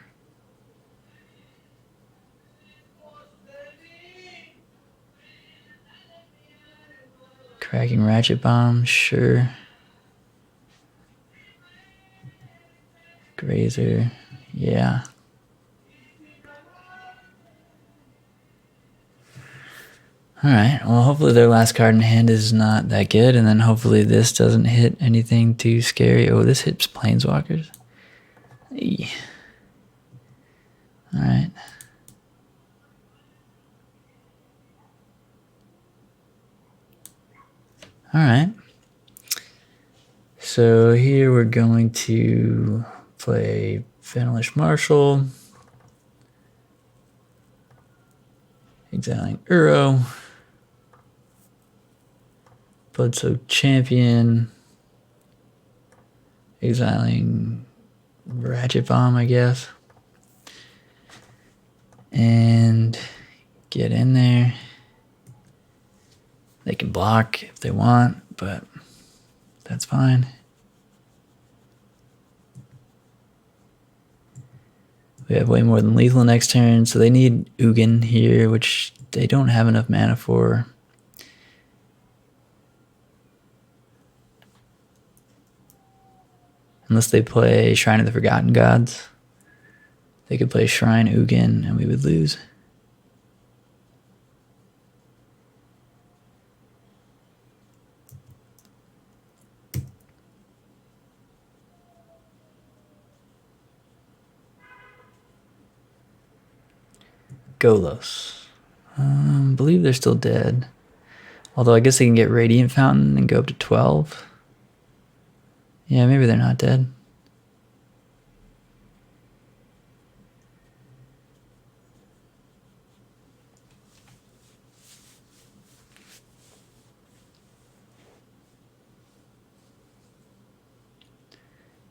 Cracking Ratchet Bomb, sure. Grazer, yeah. Alright, well hopefully their last card in hand is not that good, and then hopefully this doesn't hit anything too scary. Oh, this hits Planeswalkers. Hey. Alright. Alright. So here we're going to play Fenalish Marshal. Exiling Uro. Bloodsoaked Champion. Exiling Ratchet Bomb, I guess. And get in there. They can block if they want, but that's fine. We have way more than lethal next turn, so they need Ugin here, which they don't have enough mana for. Unless they play Shrine of the Forgotten Gods. They could play Shrine Ugin and we would lose. Golos. I believe they're still dead. Although I guess they can get Radiant Fountain and go up to 12. Yeah, maybe they're not dead.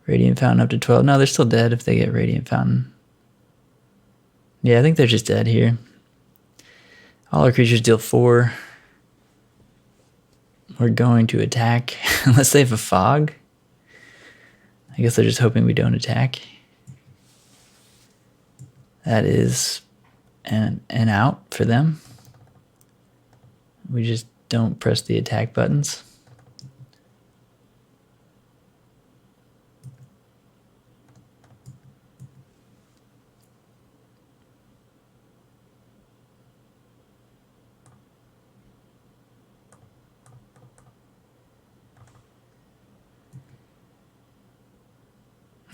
Radiant Fountain up to 12. No, they're still dead if they get Radiant Fountain. Yeah, I think they're just dead here. All our creatures deal 4. We're going to attack unless they have a fog. I guess they're just hoping we don't attack. That is an out for them. We just don't press the attack buttons.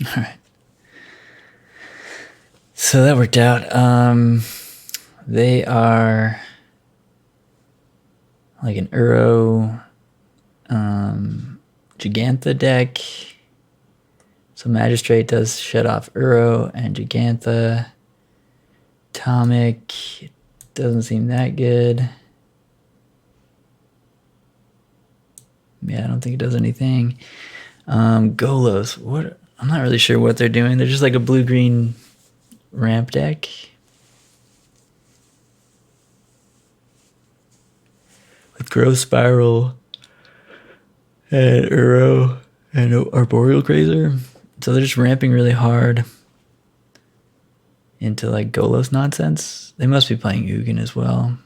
All right. So that worked out. They are like an Uro Gigantha deck. So Magistrate does shut off Uro and Gigantha. Atomic doesn't seem that good. Yeah, I don't think it does anything. Golos, what? I'm not really sure what they're doing. They're just like a blue-green ramp deck. With Growth Spiral and Uro and Arboreal Grazer. So they're just ramping really hard into like Golos nonsense. They must be playing Ugin as well.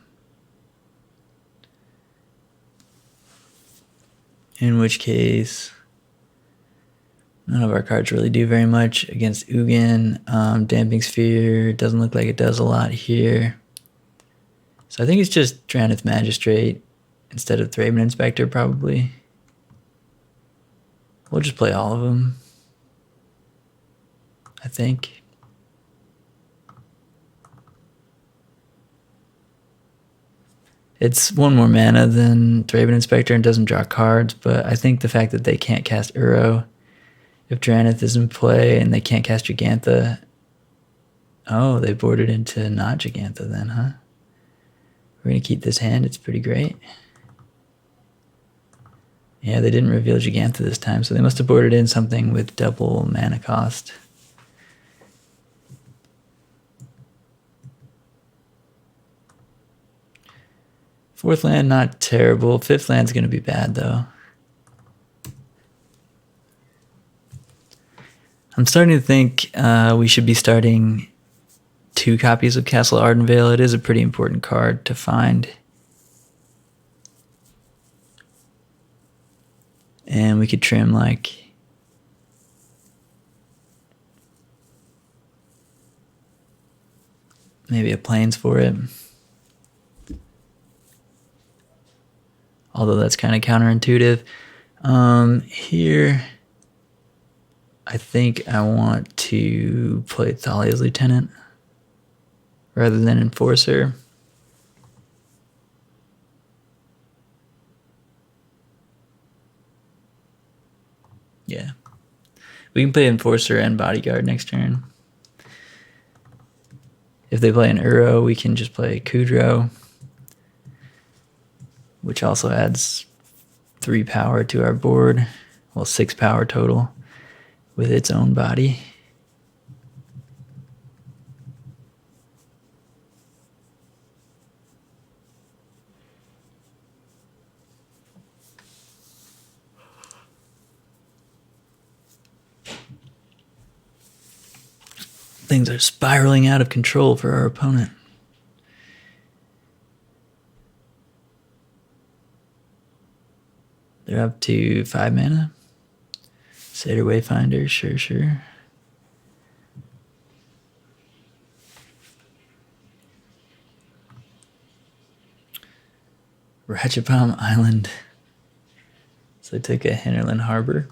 In which case, none of our cards really do very much against Ugin. Damping Sphere doesn't look like it does a lot here. So I think it's just Drannith Magistrate instead of Thraben Inspector probably. We'll just play all of them, I think. It's 1 more mana than Thraben Inspector and doesn't draw cards, but I think the fact that they can't cast Uro, if Drannith is in play and they can't cast Gigantha... Oh, they boarded into not Gigantha then, huh? We're going to keep this hand. It's pretty great. Yeah, they didn't reveal Gigantha this time, so they must have boarded in something with double mana cost. Fourth land, not terrible. Fifth land's going to be bad, though. I'm starting to think we should be starting 2 copies of Castle Ardenvale. It is a pretty important card to find. And we could trim, like, maybe a Plains for it. Although that's kind of counterintuitive. Here, I think I want to play Thalia's Lieutenant rather than Enforcer. Yeah. We can play Enforcer and Bodyguard next turn. If they play an Uro, we can just play Kudro, which also adds 3 power to our board. Well, 6 power total with its own body. Things are spiraling out of control for our opponent. They're up to 5 mana. Satyr Wayfinder, sure. Ratchet Bomb Island. So they took a Hinterland Harbor.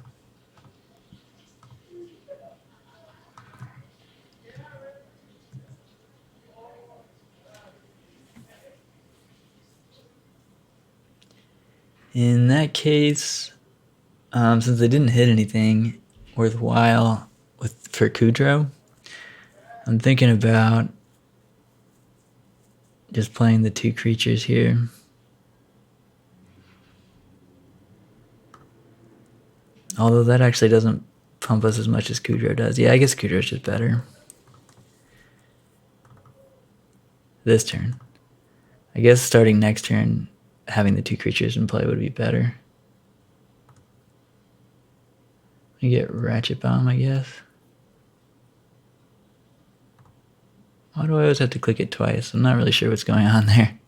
In that case, since they didn't hit anything worthwhile for Kudro, I'm thinking about just playing the 2 creatures here. Although that actually doesn't pump us as much as Kudro does. Yeah, I guess Kudro's just better. This turn. I guess starting next turn, having the 2 creatures in play would be better. You get Ratchet Bomb, I guess. Why do I always have to click it twice? I'm not really sure what's going on there.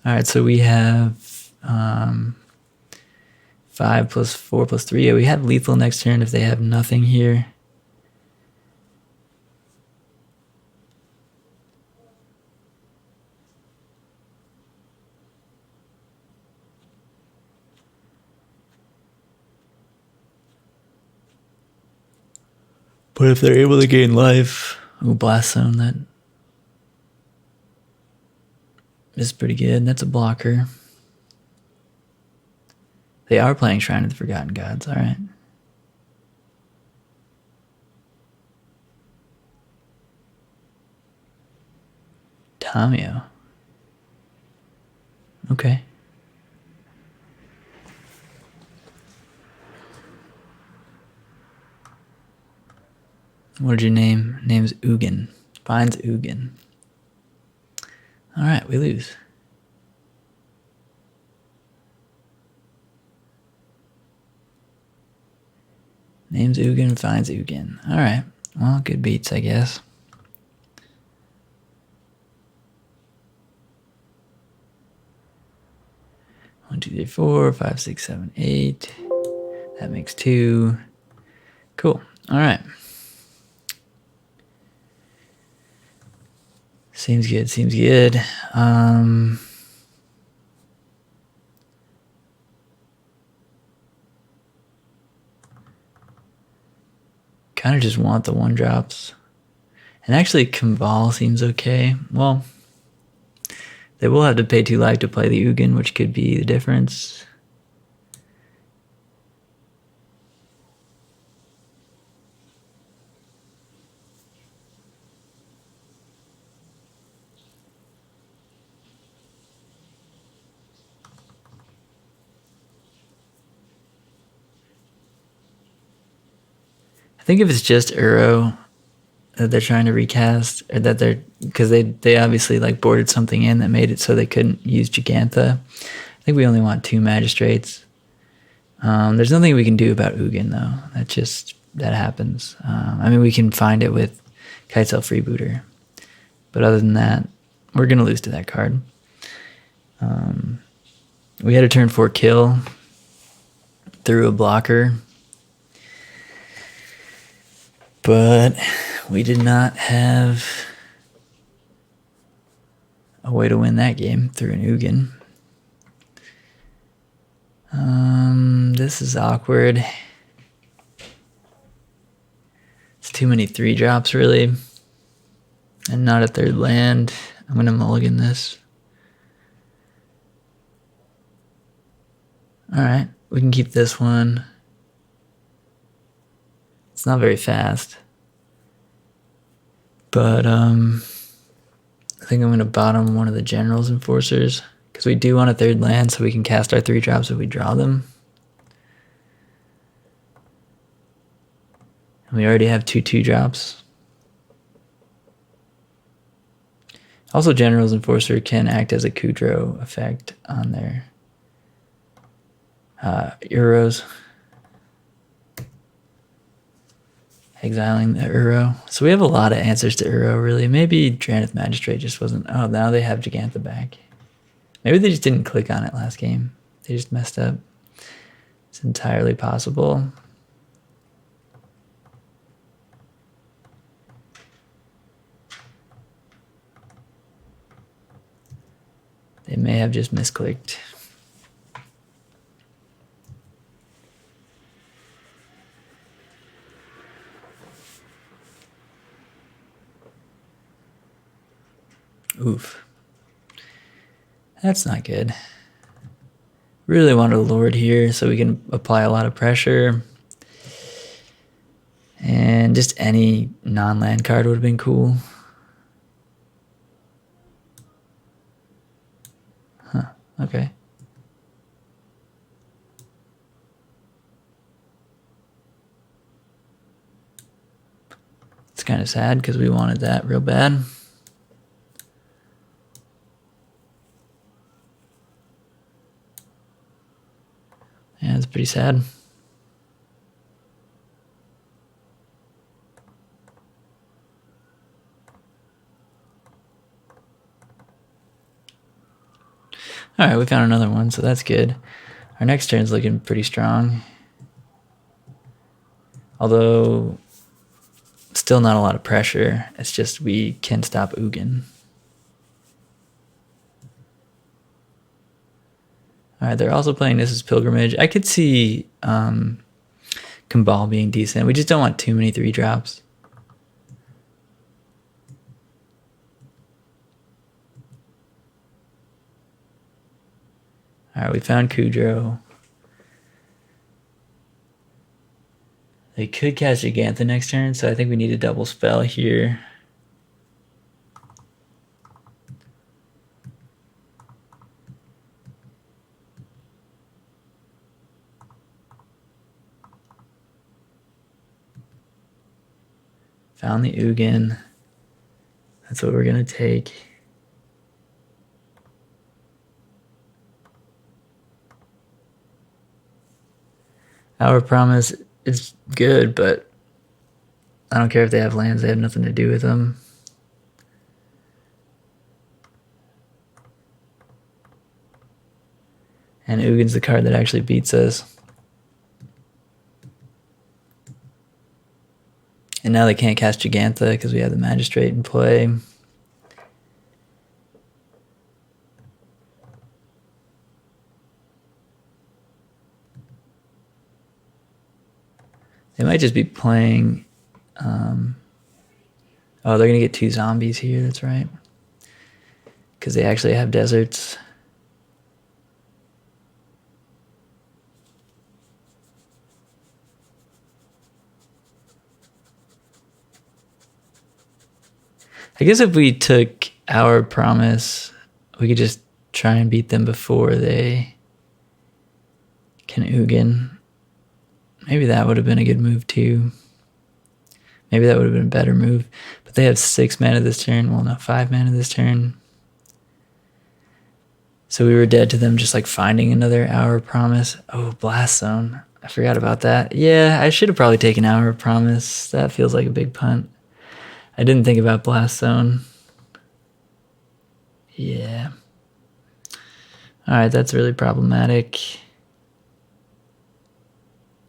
All right, so we have 5 plus 4 plus 3. Yeah, we have lethal next turn if they have nothing here. But if they're able to gain life, Blast Zone, that is pretty good. That's a blocker. They are playing Shrine of the Forgotten Gods, all right. Tamio. Okay. What did you name? Name's Ugin. Finds Ugin. All right, we lose. Name's Ugin, finds Ugin. All right. Well, good beats, I guess. One, 2, 3, 4, 5, 6, 7, 8. That makes 2. Cool. All right. Seems good. Seems good. Kind of just want the 1-drops. And actually, Kimball seems okay. Well, they will have to pay 2 life to play the Ugin, which could be the difference. I think if it's just Uro that they're trying to recast, or that they're, because they obviously like boarded something in that made it so they couldn't use Gigantha. I think we only want 2 Magistrates. There's nothing we can do about Ugin though. That happens. I mean, we can find it with Kitesail Freebooter, but other than that, we're gonna lose to that card. We had a turn 4 kill through a blocker, but we did not have a way to win that game through an Ugin. This is awkward. It's too many 3-drops, really. And not a 3rd land. I'm going to mulligan this. Alright, we can keep this one. It's not very fast. But, I think I'm going to bottom one of the General's Enforcers, because we do want a 3rd land so we can cast our 3-drops if we draw them. And we already have 2 2-drops. Also, General's Enforcer can act as a Kudro effect on their Euros. Exiling the Uro. So we have a lot of answers to Uro, really. Maybe Drannith Magistrate just wasn't... Oh, now they have Gigantha back. Maybe they just didn't click on it last game. They just messed up. It's entirely possible. They may have just misclicked. Oof. That's not good. Really wanted a Lord here so we can apply a lot of pressure. And just any non-land card would have been cool. Huh, okay. It's kind of sad because we wanted that real bad. Yeah, it's pretty sad. All right, we found another one, so that's good. Our next turn's looking pretty strong. Although, still not a lot of pressure. It's just we can stop Ugin. All right, they're also playing This is Pilgrimage. I could see Kambal being decent. We just don't want too many 3-drops. All right, we found Kudro. They could cast Gigantha next turn, so I think we need a double spell here. Found the Ugin. That's what we're going to take. Our Promise is good, but I don't care if they have lands. They have nothing to do with them. And Ugin's the card that actually beats us. And now they can't cast Gigantha because we have the Magistrate in play. They might just be playing... oh, they're going to get 2 zombies here, that's right. Because they actually have deserts. I guess if we took Our Promise, we could just try and beat them before they can Ugin. Maybe that would have been a good move too. Maybe that would have been a better move. But they have 6 mana this turn. Well, no, 5 mana this turn. So we were dead to them just like finding another Hour of Promise. Oh, Blast Zone. I forgot about that. Yeah, I should have probably taken Hour of Promise. That feels like a big punt. I didn't think about Blast Zone. Yeah. All right, that's really problematic.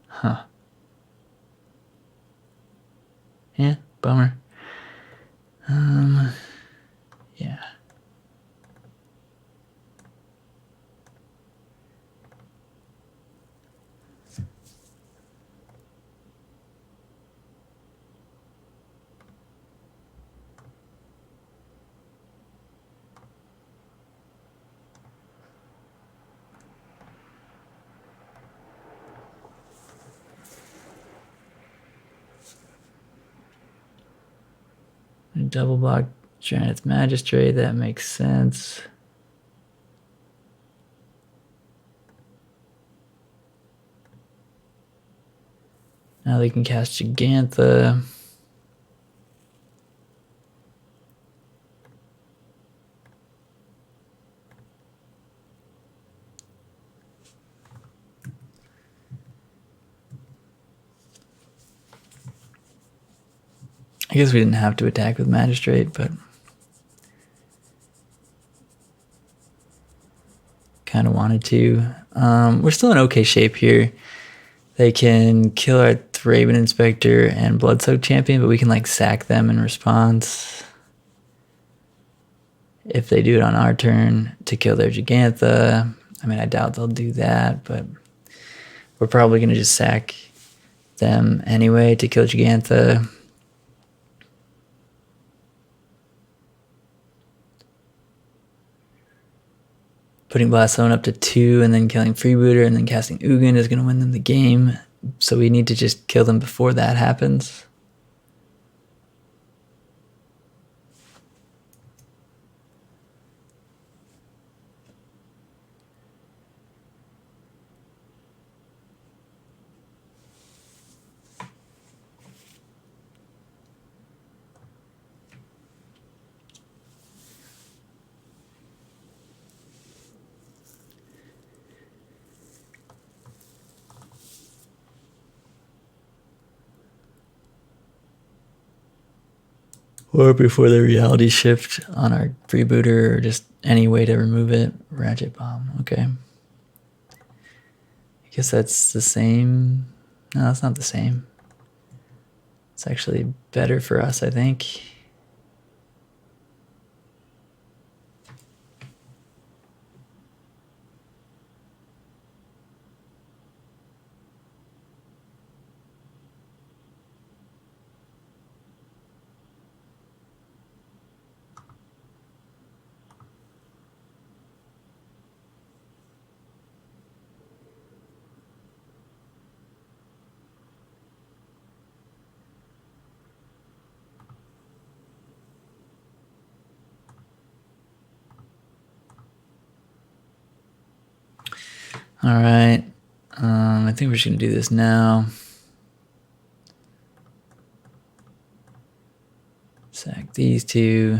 Huh. Yeah, bummer. Yeah. Double block Drannith Magistrate, that makes sense. Now they can cast Gigantha. I guess we didn't have to attack with Magistrate, but kind of wanted to. We're still in okay shape here. They can kill our Thraben Inspector and Bloodsoaked Champion, but we can like sack them in response. If they do it on our turn to kill their Gigantha. I mean, I doubt they'll do that, but we're probably going to just sack them anyway to kill Gigantha. Putting Blast Zone up to 2 and then killing Freebooter and then casting Ugin is going to win them the game. So we need to just kill them before that happens. Or before the reality shift on our freebooter, or just any way to remove it. Ratchet Bomb, okay. I guess that's the same. No, it's not the same. It's actually better for us, I think. All right. I think we're just going to do this now. Sack these two.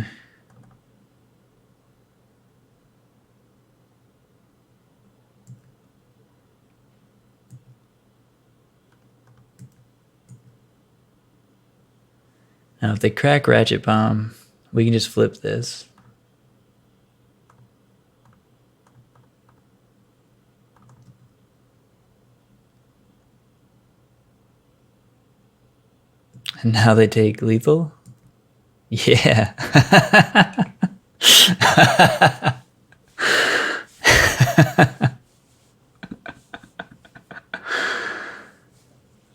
Now, if they crack Ratchet Bomb, we can just flip this. And now they take lethal? Yeah.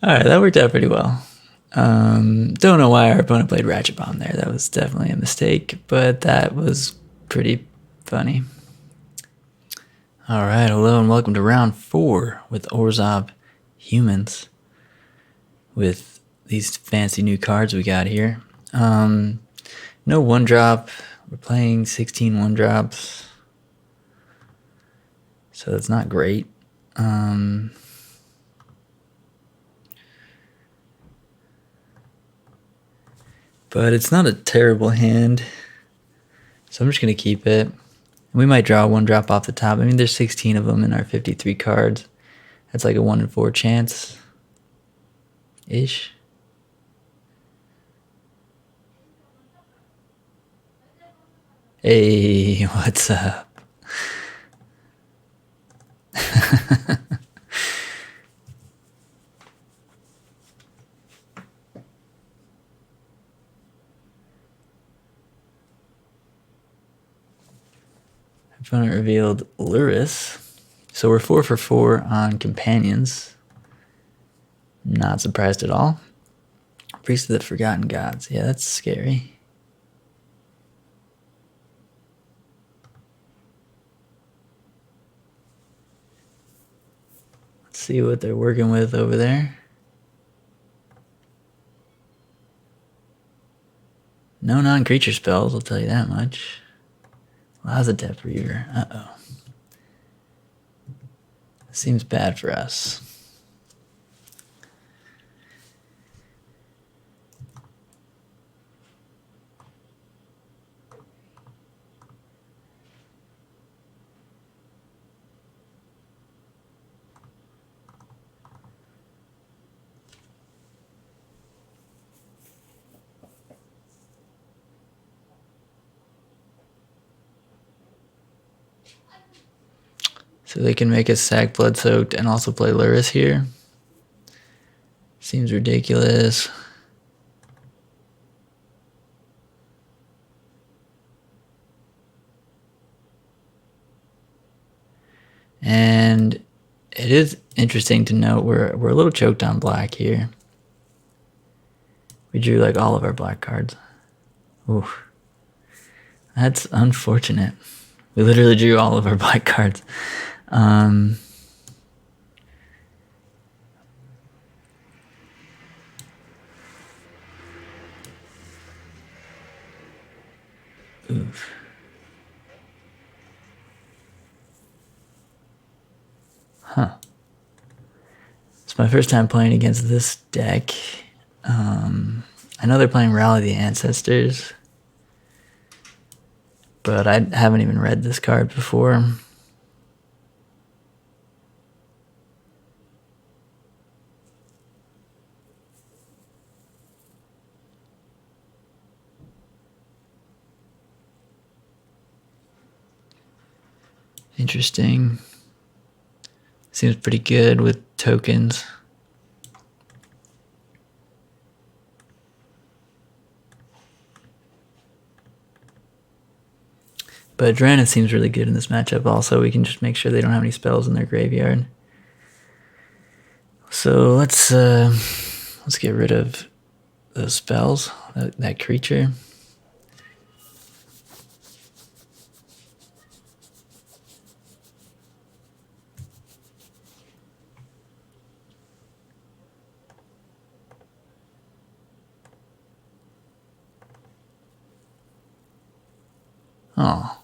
Alright, that worked out pretty well. Don't know why our opponent played Ratchet Bomb there. That was definitely a mistake, but that was pretty funny. Alright, hello and welcome to round 4 with Orzhov Humans. With these fancy new cards we got here. No 1-drop. We're playing 16 1-drops. So that's not great. But it's not a terrible hand. So I'm just going to keep it. We might draw one drop off the top. I mean, there's 16 of them in our 53 cards. That's like a 1 in 4 chance. Ish. Hey, what's up? Opponent revealed Lurrus. So we're 4 for 4 on companions. Not surprised at all. Priest of the Forgotten Gods. Yeah, that's scary. Let's see what they're working with over there. No non-creature spells, I'll tell you that much. Lazadep Reaver. Uh-oh. Seems bad for us. So they can make us sack Blood Soaked and also play Lurrus here. Seems ridiculous. And it is interesting to note we're a little choked on black here. We drew like all of our black cards. Ooh. That's unfortunate. We literally drew all of our black cards. Oof. Huh. It's my first time playing against this deck. I know they're playing Rally the Ancestors, but I haven't even read this card before. Interesting. Seems pretty good with tokens. But Drannith seems really good in this matchup also. We can just make sure they don't have any spells in their graveyard. So let's get rid of those spells, that creature. Oh.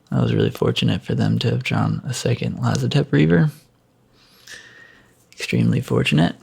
That was really fortunate for them to have drawn a second Lazadep Reaver. Extremely fortunate.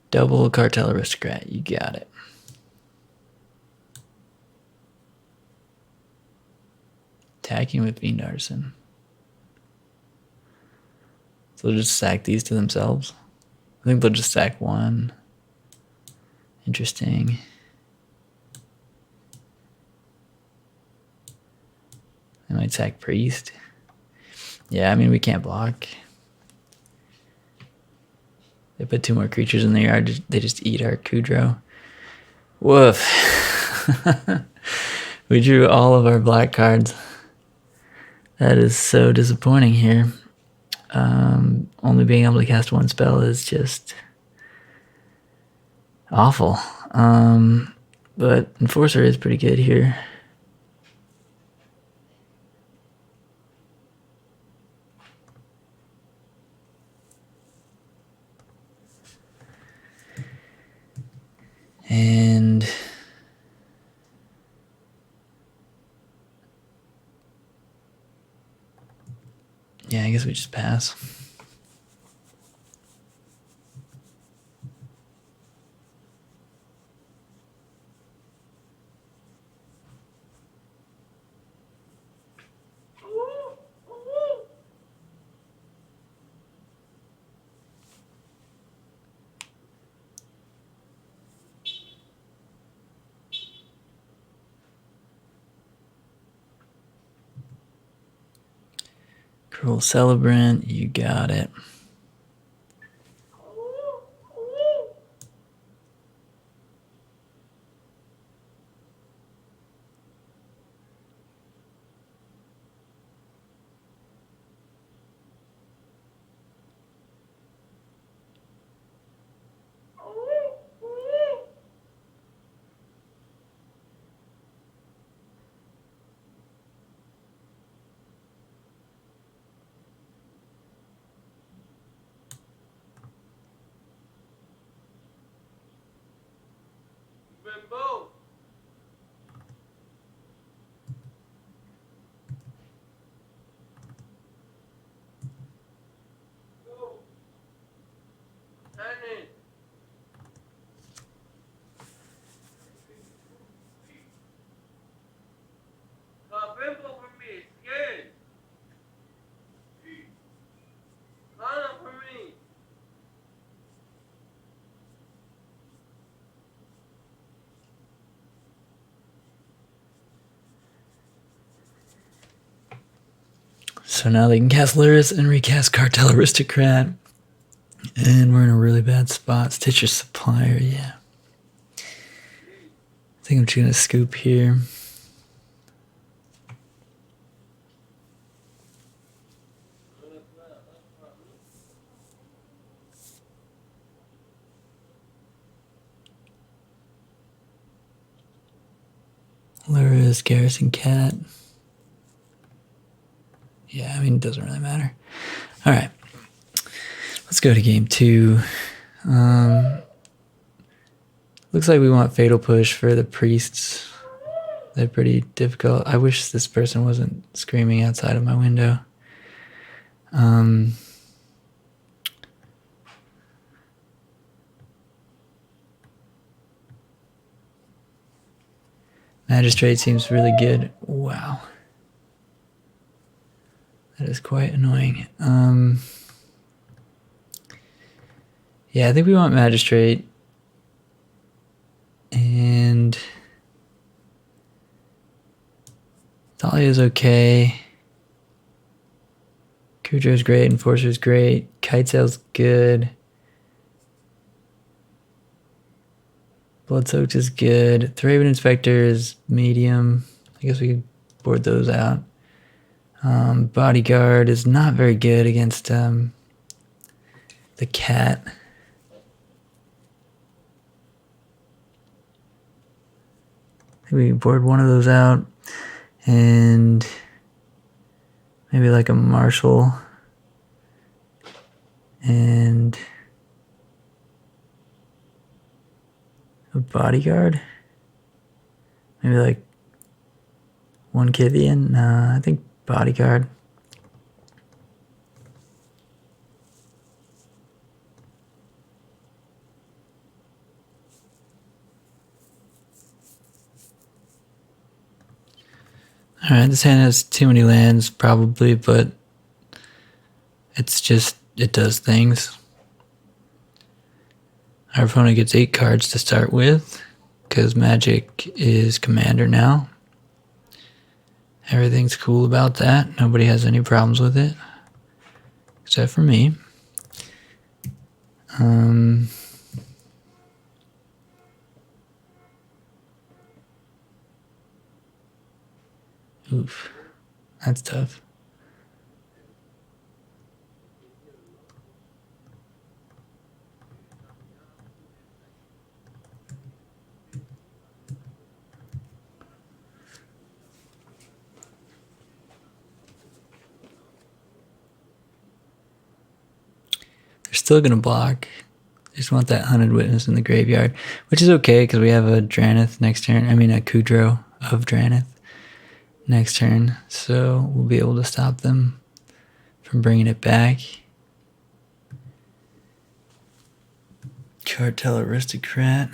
Double Cartel Aristocrat, you got it. Attacking with Fiend Artisan. So they'll just sack these to themselves. I think they'll just sack one. Interesting. They might sack Priest. Yeah, I mean, we can't block. They put 2 more creatures in the yard. They just eat our Kudrow. Woof. We drew all of our black cards. That is so disappointing here. Only being able to cast one spell is just awful. But Enforcer is pretty good here. And yeah, I guess we just pass. Cruel Celebrant, you got it. So now they can cast Lurrus and recast Cartel Aristocrat. And we're in a really bad spot. Stitcher Supplier, yeah. I think I'm just going to scoop here. Lurrus, Garrison Cat. Yeah, I mean, it doesn't really matter. All right. Let's go to game 2. Looks like we want Fatal Push for the priests. They're pretty difficult. I wish this person wasn't screaming outside of my window. Magistrate seems really good. Wow. That is quite annoying. Yeah, I think we want Magistrate. And Thalia's okay. Cujo's great. Enforcer's great. Kitesail's good. Bloodsoaked is good. Thraben Inspector is medium. I guess we could board those out. Bodyguard is not very good against the cat. I think we can board one of those out. And maybe like a marshal. And a bodyguard. Maybe like one Kithian. I think bodyguard. Alright, this hand has too many lands, probably, but it's just, it does things. Our opponent gets 8 cards to start with, because Magic is Commander now. Everything's cool about that. Nobody has any problems with it, except for me. Oof, that's tough. still going to block. Just want that Hunted Witness in the graveyard, which is okay because we have a Drannith next turn. I mean, a Kudro of Drannith next turn. So we'll be able to stop them from bringing it back. Cartel Aristocrat.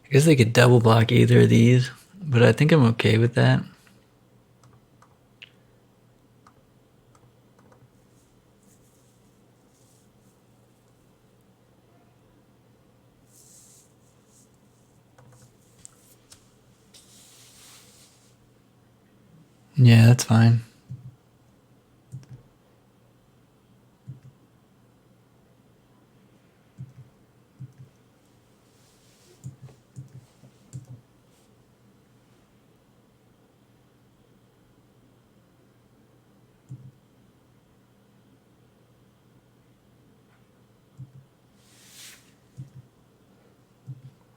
I guess they could double block either of these, but I think I'm okay with that. Yeah, that's fine.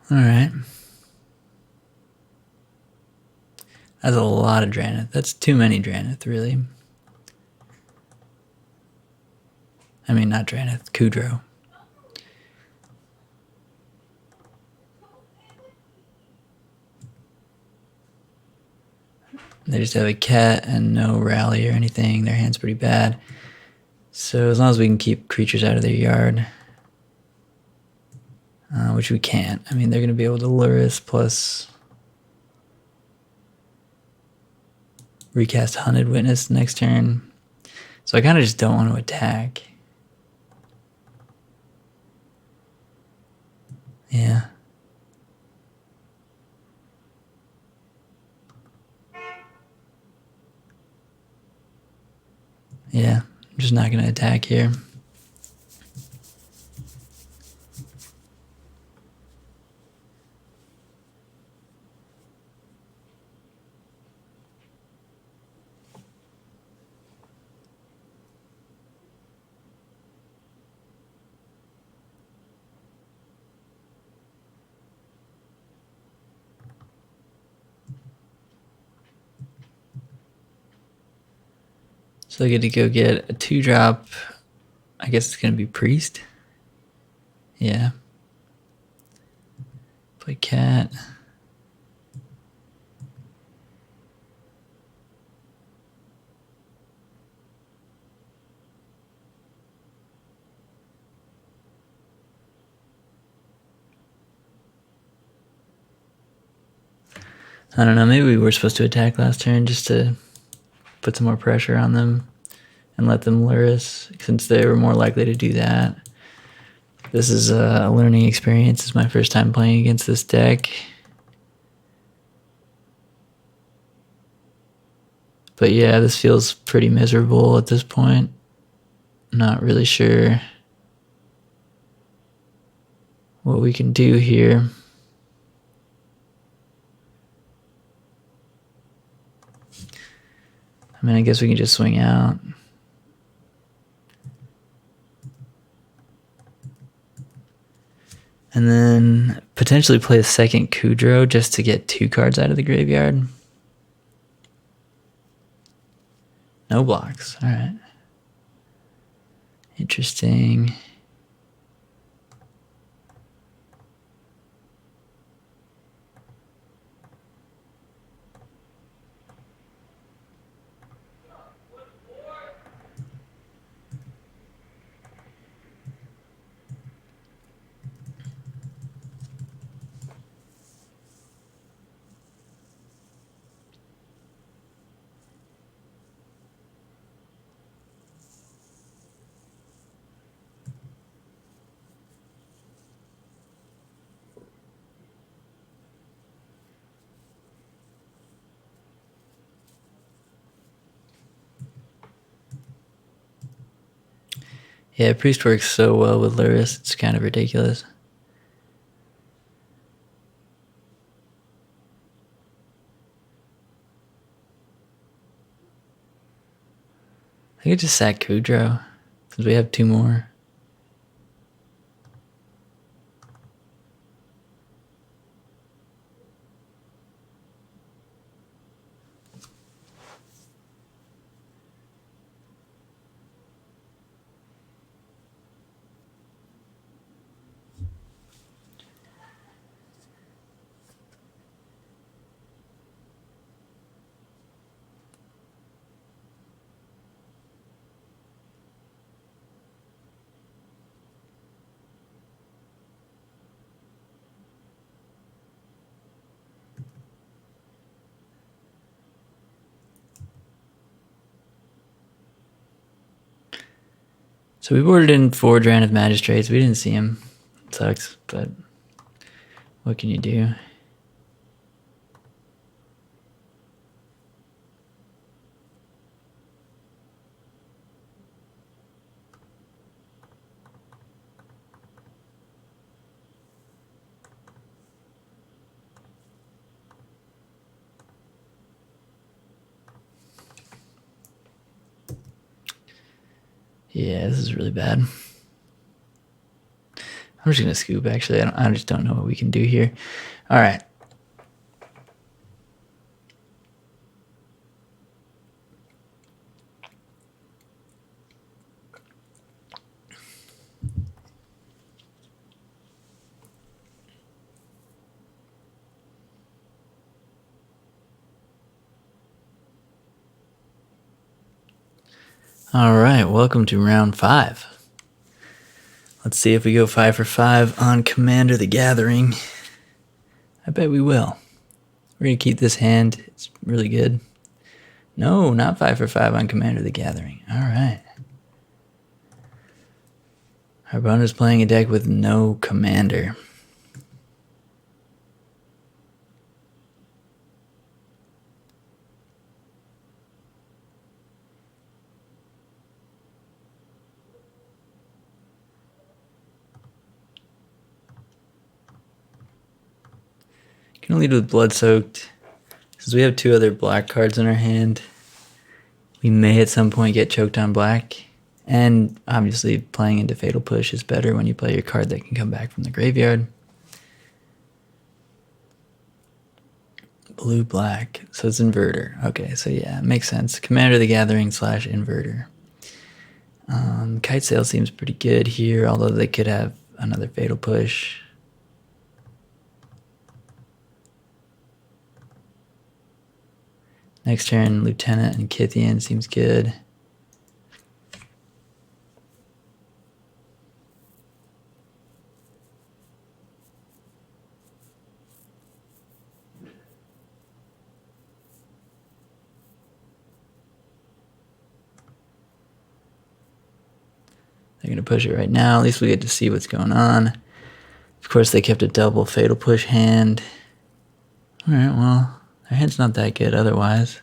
All right. That's a lot of Drannith. That's too many Drannith, really. I mean, not Drannith, Kudro. They just have a cat and no rally or anything. Their hand's pretty bad. So as long as we can keep creatures out of their yard, which we can't. I mean, they're going to be able to Lurrus plus recast Hunted Witness next turn. So I kind of just don't want to attack. Yeah. Yeah, I'm just not going to attack here. So I get to go get a 2-drop. I guess it's going to be Priest. Yeah. Play Cat. I don't know, maybe we were supposed to attack last turn just to put some more pressure on them and let them Lurrus, since they were more likely to do that. This is a learning experience. It's my first time playing against this deck. But yeah, this feels pretty miserable at this point. Not really sure what we can do here. I mean, I guess we can just swing out. And then potentially play a second Kudro just to get 2 cards out of the graveyard. No blocks. All right. Interesting. Yeah, Priest works so well with Lurrus, it's kind of ridiculous. think I just sack Kudrow since we have 2 more. So we boarded in 4 Drannith Magistrates. We didn't see him. It sucks, but what can you do? Yeah, this is really bad. I'm just gonna scoop. Actually, I just don't know what we can do here. All right. All right, welcome to round 5. Let's see if we go 5 for 5 on Commander the Gathering. I bet we will. We're going to keep this hand. It's really good. No, not 5 for 5 on Commander the Gathering. All right. Our opponent's playing a deck with no commander. Gonna lead with Blood Soaked. Since we have 2 other black cards in our hand, we may at some point get choked on black. And obviously playing into Fatal Push is better when you play your card that can come back from the graveyard. Blue, black. So it's Inverter. Okay, so yeah, it makes sense. Commander the Gathering / Inverter. Kite Sail seems pretty good here, although they could have another Fatal Push. Next turn, Lieutenant and Kythian seems good. They're going to push it right now. At least we get to see what's going on. Of course, they kept a double Fatal Push hand. All right, well, their hand's not that good otherwise.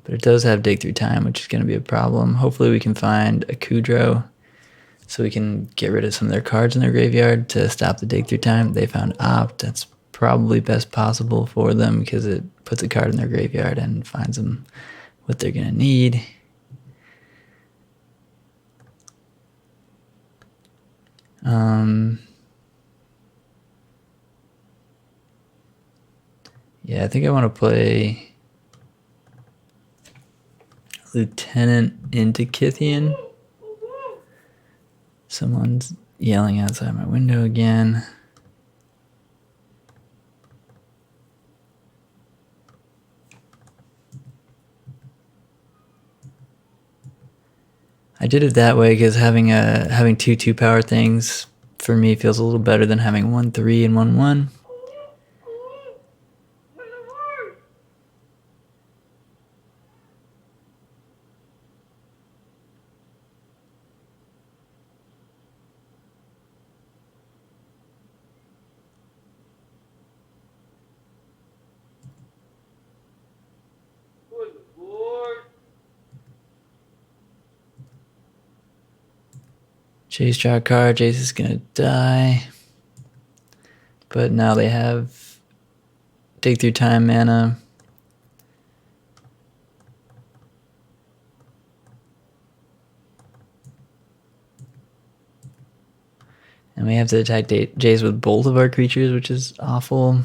But it does have Dig Through Time, which is going to be a problem. Hopefully we can find a Kudrow so we can get rid of some of their cards in their graveyard to stop the Dig Through Time. They found Opt. That's probably best possible for them because it puts a card in their graveyard and finds them what they're going to need. Yeah, I think I want to play Lieutenant into Kythian. Someone's yelling outside my window again. I did it that way because having 2 power things for me feels a little better than having 1/3 and 1/1. Jace draw a card. Jace is gonna die. But now they have dig through time mana. And we have to attack Jace with both of our creatures, which is awful.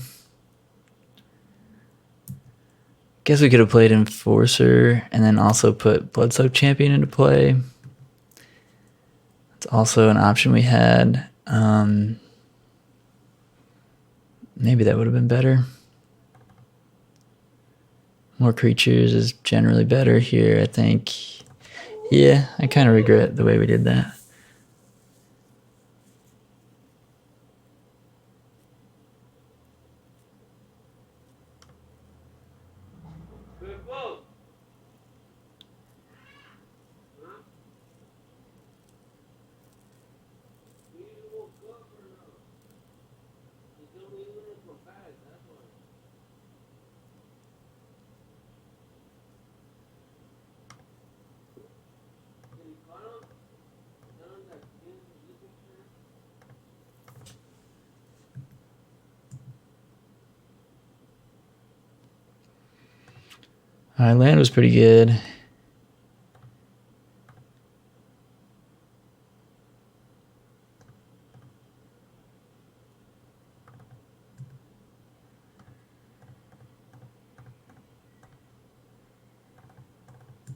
Guess we could have played Enforcer and then also put Bloodsoaked Champion into play. It's also an option we had. Maybe that would have been better. More creatures is generally better here, I think. Yeah, I kind of regret the way we did that. Alright, land was pretty good.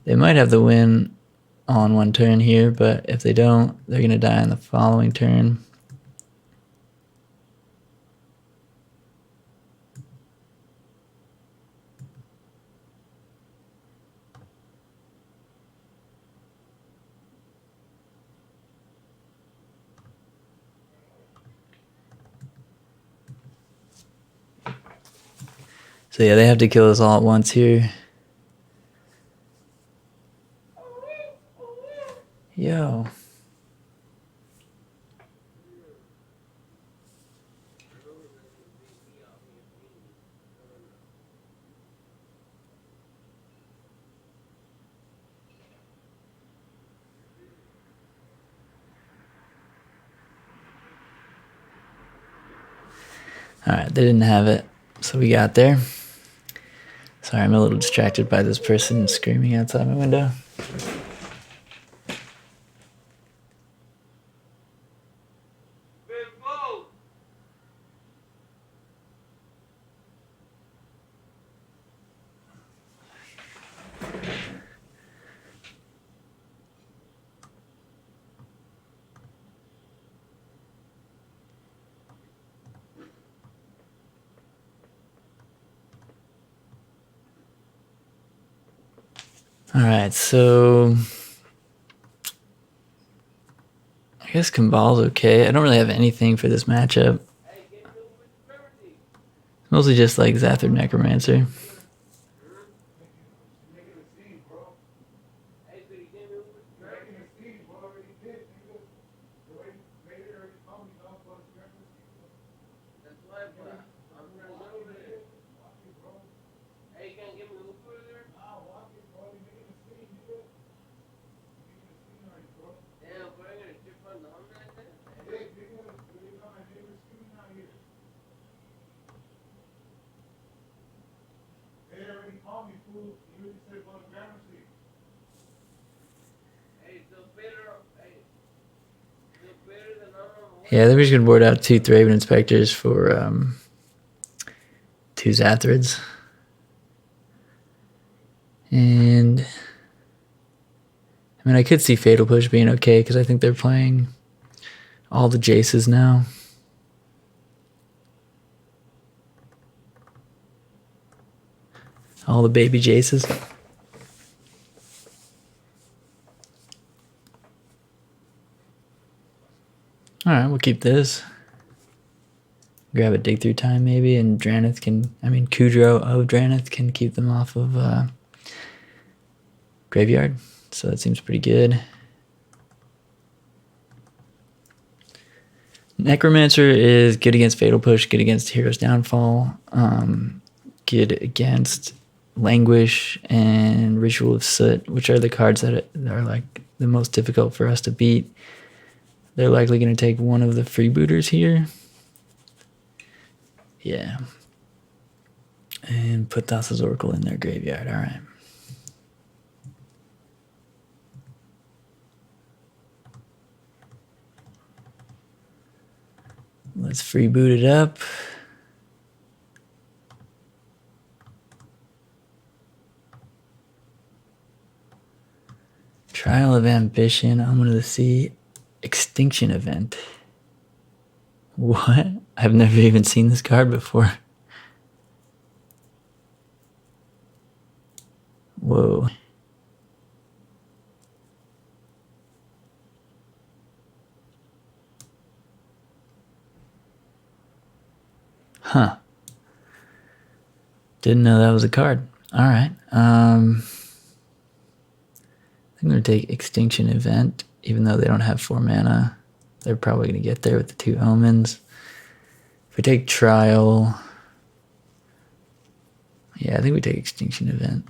They might have the win on one turn here, but if they don't, they're going to die on the following turn. So yeah, they have to kill us all at once here. Yo. Alright, they didn't have it, so we got there. Sorry, I'm a little distracted by this person screaming outside my window. Alright, so I guess Kambal's okay. I don't really have anything for this matchup. Mostly just like Zathra Necromancer. Yeah, then we're just going to board out 2 Thraben Inspectors for 2 Zathrids. And I mean, I could see Fatal Push being okay because I think they're playing all the Jaces now. All the baby Jaces. Alright, we'll keep this. Grab a dig through time maybe, and Drannith can, Kudro of Drannith can keep them off of Graveyard. So that seems pretty good. Necromancer is good against Fatal Push, good against Hero's Downfall, good against Languish and Ritual of Soot, which are the cards that are like the most difficult for us to beat. They're likely going to take one of the freebooters here. Yeah. And put Thassa's Oracle in their graveyard. All right. Let's freeboot it up. Trial of Ambition, Omen of the Sea, Extinction Event. What? I've never even seen this card before. Whoa. Huh. Didn't know that was a card. All right. I'm going to take Extinction Event, even though they don't have 4 mana. They're probably going to get there with the 2 omens. If we take Trial... Yeah, I think we take Extinction Event.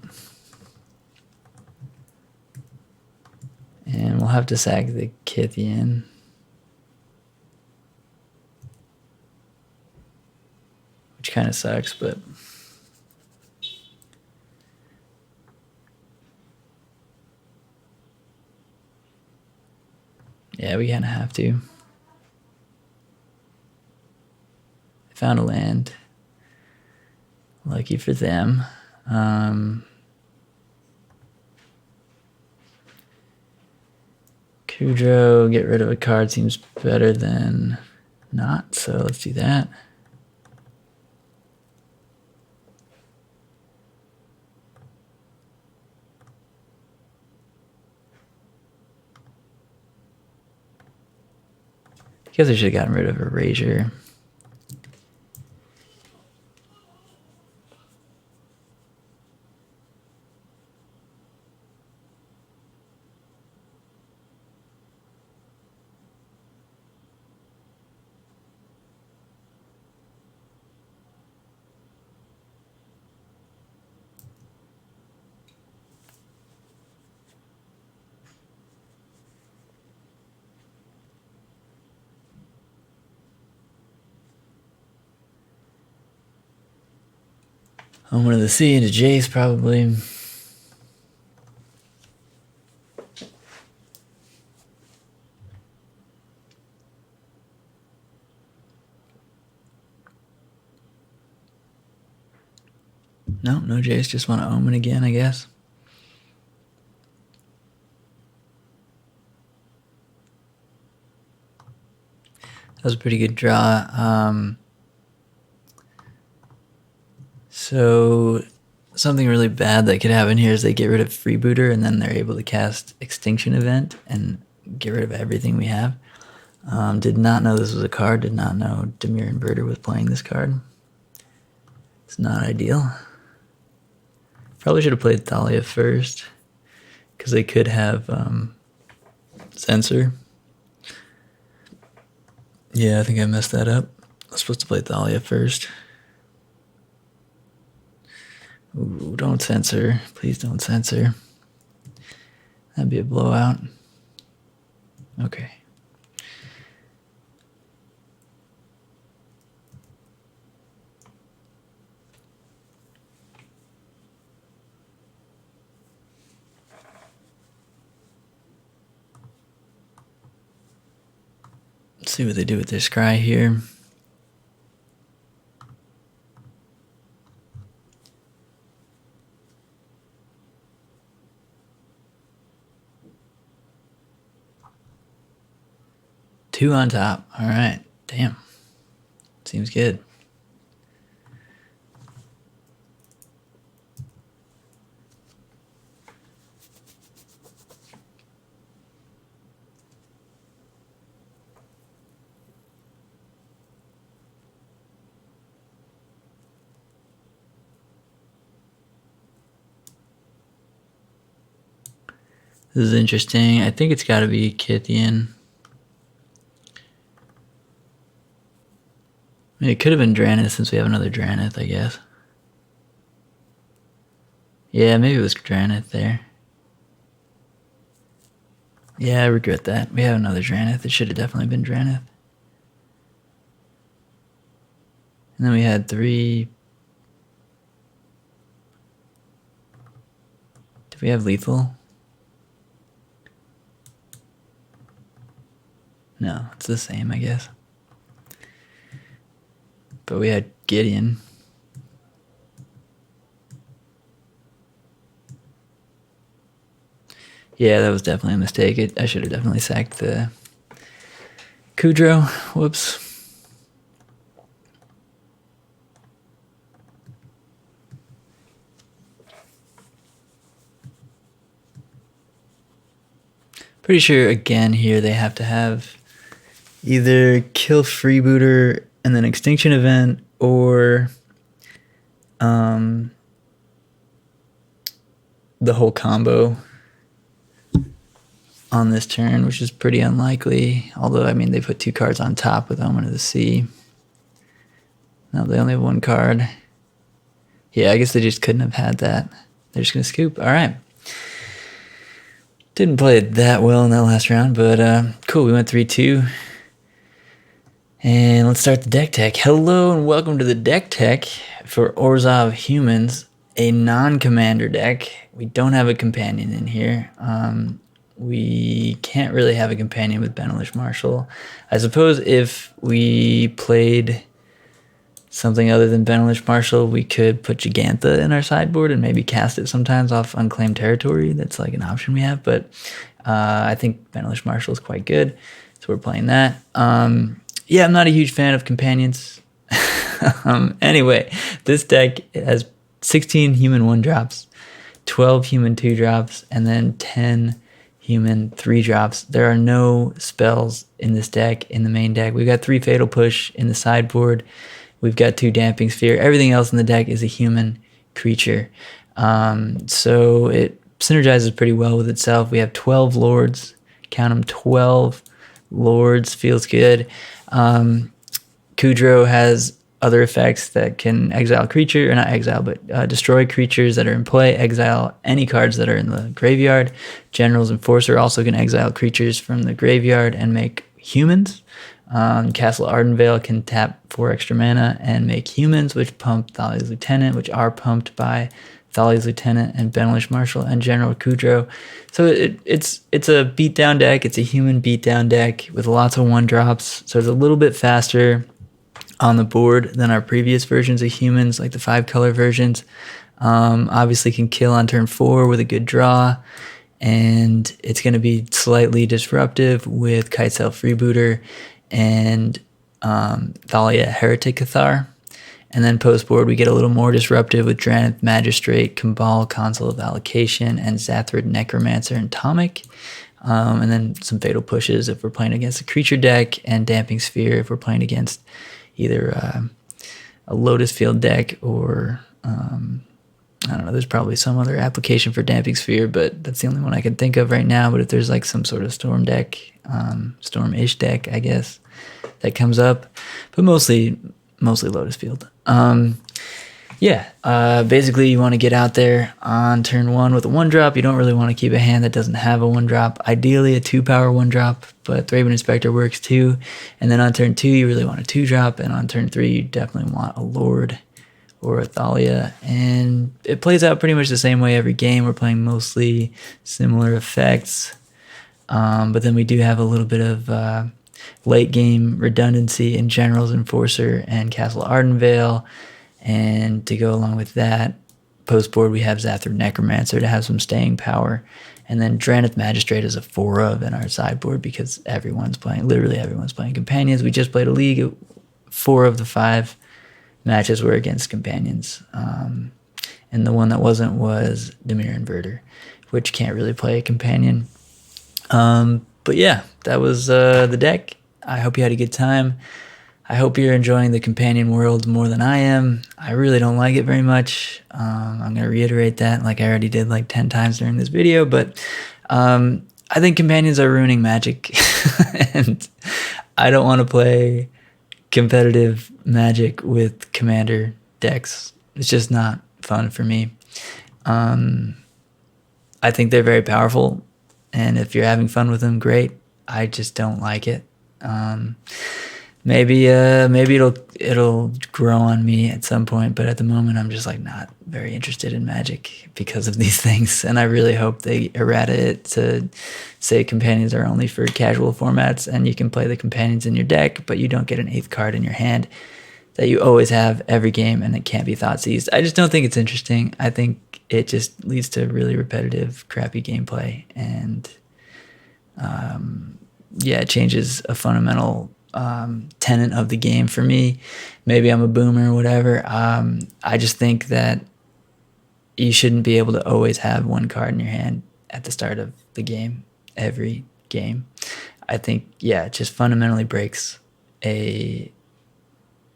And we'll have to sack the Kythian. Which kind of sucks, but... Yeah, we kind of have to. I found a land. Lucky for them. Kudrow, get rid of a card seems better than not, so let's do that. I guess I should have gotten rid of Erasure. Omen of the Sea into Jace, probably. No Jace, just want to Omen again, I guess. That was a pretty good draw. So something really bad that could happen here is they get rid of Freebooter and then they're able to cast Extinction Event and get rid of everything we have. Did not know this was a card. Did not know Dimir Inverter was playing this card. It's not ideal. Probably should have played Thalia first because they could have Censor. Yeah, I think I messed that up. I was supposed to play Thalia first. Ooh, don't censor. Please don't censor. That'd be a blowout. Okay. Let's see what they do with their scry here. Two on top. All right. Damn. Seems good. This is interesting. I think it's got to be Kythian. I mean, it could have been Drannith since we have another Drannith, I guess. Yeah, maybe it was Drannith there. Yeah, I regret that. We have another Drannith. It should have definitely been Drannith. And then we had 3 Do we have lethal? No, it's the same, I guess. But we had Gideon. Yeah, that was definitely a mistake. I should have definitely sacked the Kudro. Whoops. Pretty sure, again, here they have to have either kill freebooter and then extinction event, or the whole combo on this turn, which is pretty unlikely. Although, I mean, they put 2 cards on top with Omen of the Sea. No, they only have 1 card. Yeah, I guess they just couldn't have had that. They're just going to scoop. All right. Didn't play it that well in that last round, but cool. We went 3-2. And let's start the deck tech. Hello and welcome to the deck tech for Orzhov Humans, a non-commander deck. We don't have a companion in here. We can't really have a companion with Benelish Marshall. I suppose if we played something other than Benelish Marshall, we could put Gigantha in our sideboard and maybe cast it sometimes off unclaimed territory. That's like an option we have, but I think Benelish Marshall is quite good, so we're playing that. Yeah, I'm not a huge fan of companions. Anyway, this deck has 16 human 1-drops, 12 human 2-drops, and then 10 human 3-drops. There are no spells in this deck, in the main deck. We've got 3 Fatal Push in the sideboard. We've got 2 Damping Sphere. Everything else in the deck is a human creature. So it synergizes pretty well with itself. We have 12 Lords. Count them, 12 Lords. Feels good. Kudro has other effects that can exile creature, or not exile, but destroy creatures that are in play, exile any cards that are in the graveyard. General's Enforcer also can exile creatures from the graveyard and make humans. Castle Ardenvale can tap 4 extra mana and make humans, which pump Thalia's Lieutenant, which are pumped by Thalia's Lieutenant and Benelish Marshall and General Kudro. So it's a beatdown deck. It's a human beatdown deck with lots of 1-drops. So it's a little bit faster on the board than our previous versions of humans, like the 5-color versions. Obviously can kill on turn 4 with a good draw. And it's going to be slightly disruptive with Kitesail Freebooter and Thalia Heretic Cathar. And then post-board, we get a little more disruptive with Drannith Magistrate, Kambal, Consul of Allocation, and Zathrid Necromancer and Tomic. And then some Fatal Pushes if we're playing against a creature deck, and Damping Sphere if we're playing against either a Lotus Field deck or, I don't know, there's probably some other application for Damping Sphere, but that's the only one I can think of right now. But if there's like some sort of Storm deck, Storm-ish deck, I guess, that comes up. But mostly Lotus Field. Basically you want to get out there on turn 1 with a 1-drop. You don't really want to keep a hand that doesn't have a 1-drop. Ideally a 2-power 1-drop, but Thraben Inspector works too. And then on turn 2 you really want a 2-drop, and on turn 3 you definitely want a Lord or a Thalia. And it plays out pretty much the same way every game. We're playing mostly similar effects, but then we do have a little bit of late game redundancy in General's Enforcer and Castle Ardenvale. And to go along with that, post board we have Zathrid Necromancer to have some staying power. And then Drannith Magistrate is a 4-of in our sideboard because literally everyone's playing companions. We just played a league. 4 of the 5 matches were against companions. And the one that wasn't was Dimir Inverter, which can't really play a companion. But yeah, that was the deck. I hope you had a good time. I hope you're enjoying the companion world more than I am. I really don't like it very much. I'm going to reiterate that like I already did like 10 times during this video, but I think companions are ruining Magic. And I don't want to play competitive Magic with commander decks. It's just not fun for me. I think they're very powerful, and if you're having fun with them, great. I just don't like it. maybe it'll grow on me at some point, but at the moment I'm just like not very interested in Magic because of these things, and I really hope they errata it to say companions are only for casual formats, and you can play the companions in your deck, but you don't get an 8th card in your hand that you always have every game, and it can't be thought seized. I just don't think it's interesting. I think it just leads to really repetitive, crappy gameplay, and yeah, it changes a fundamental tenet of the game for me. Maybe I'm a boomer or whatever. I just think that you shouldn't be able to always have one card in your hand at the start of the game, every game. I think, yeah, it just fundamentally breaks an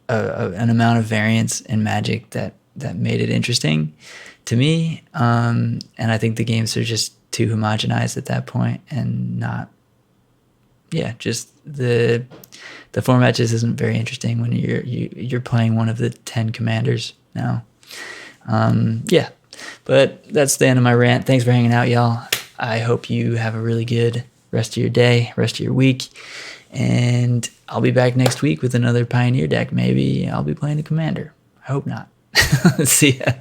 amount of variance in Magic that made it interesting to me. And I think the games are just too homogenized at that point, and not, yeah, just the format just isn't very interesting when you're playing one of the 10 commanders now. Yeah, but that's the end of my rant. Thanks for hanging out, y'all. I hope you have a really good rest of your day, rest of your week, and I'll be back next week with another Pioneer deck. Maybe I'll be playing a commander. I hope not. See ya.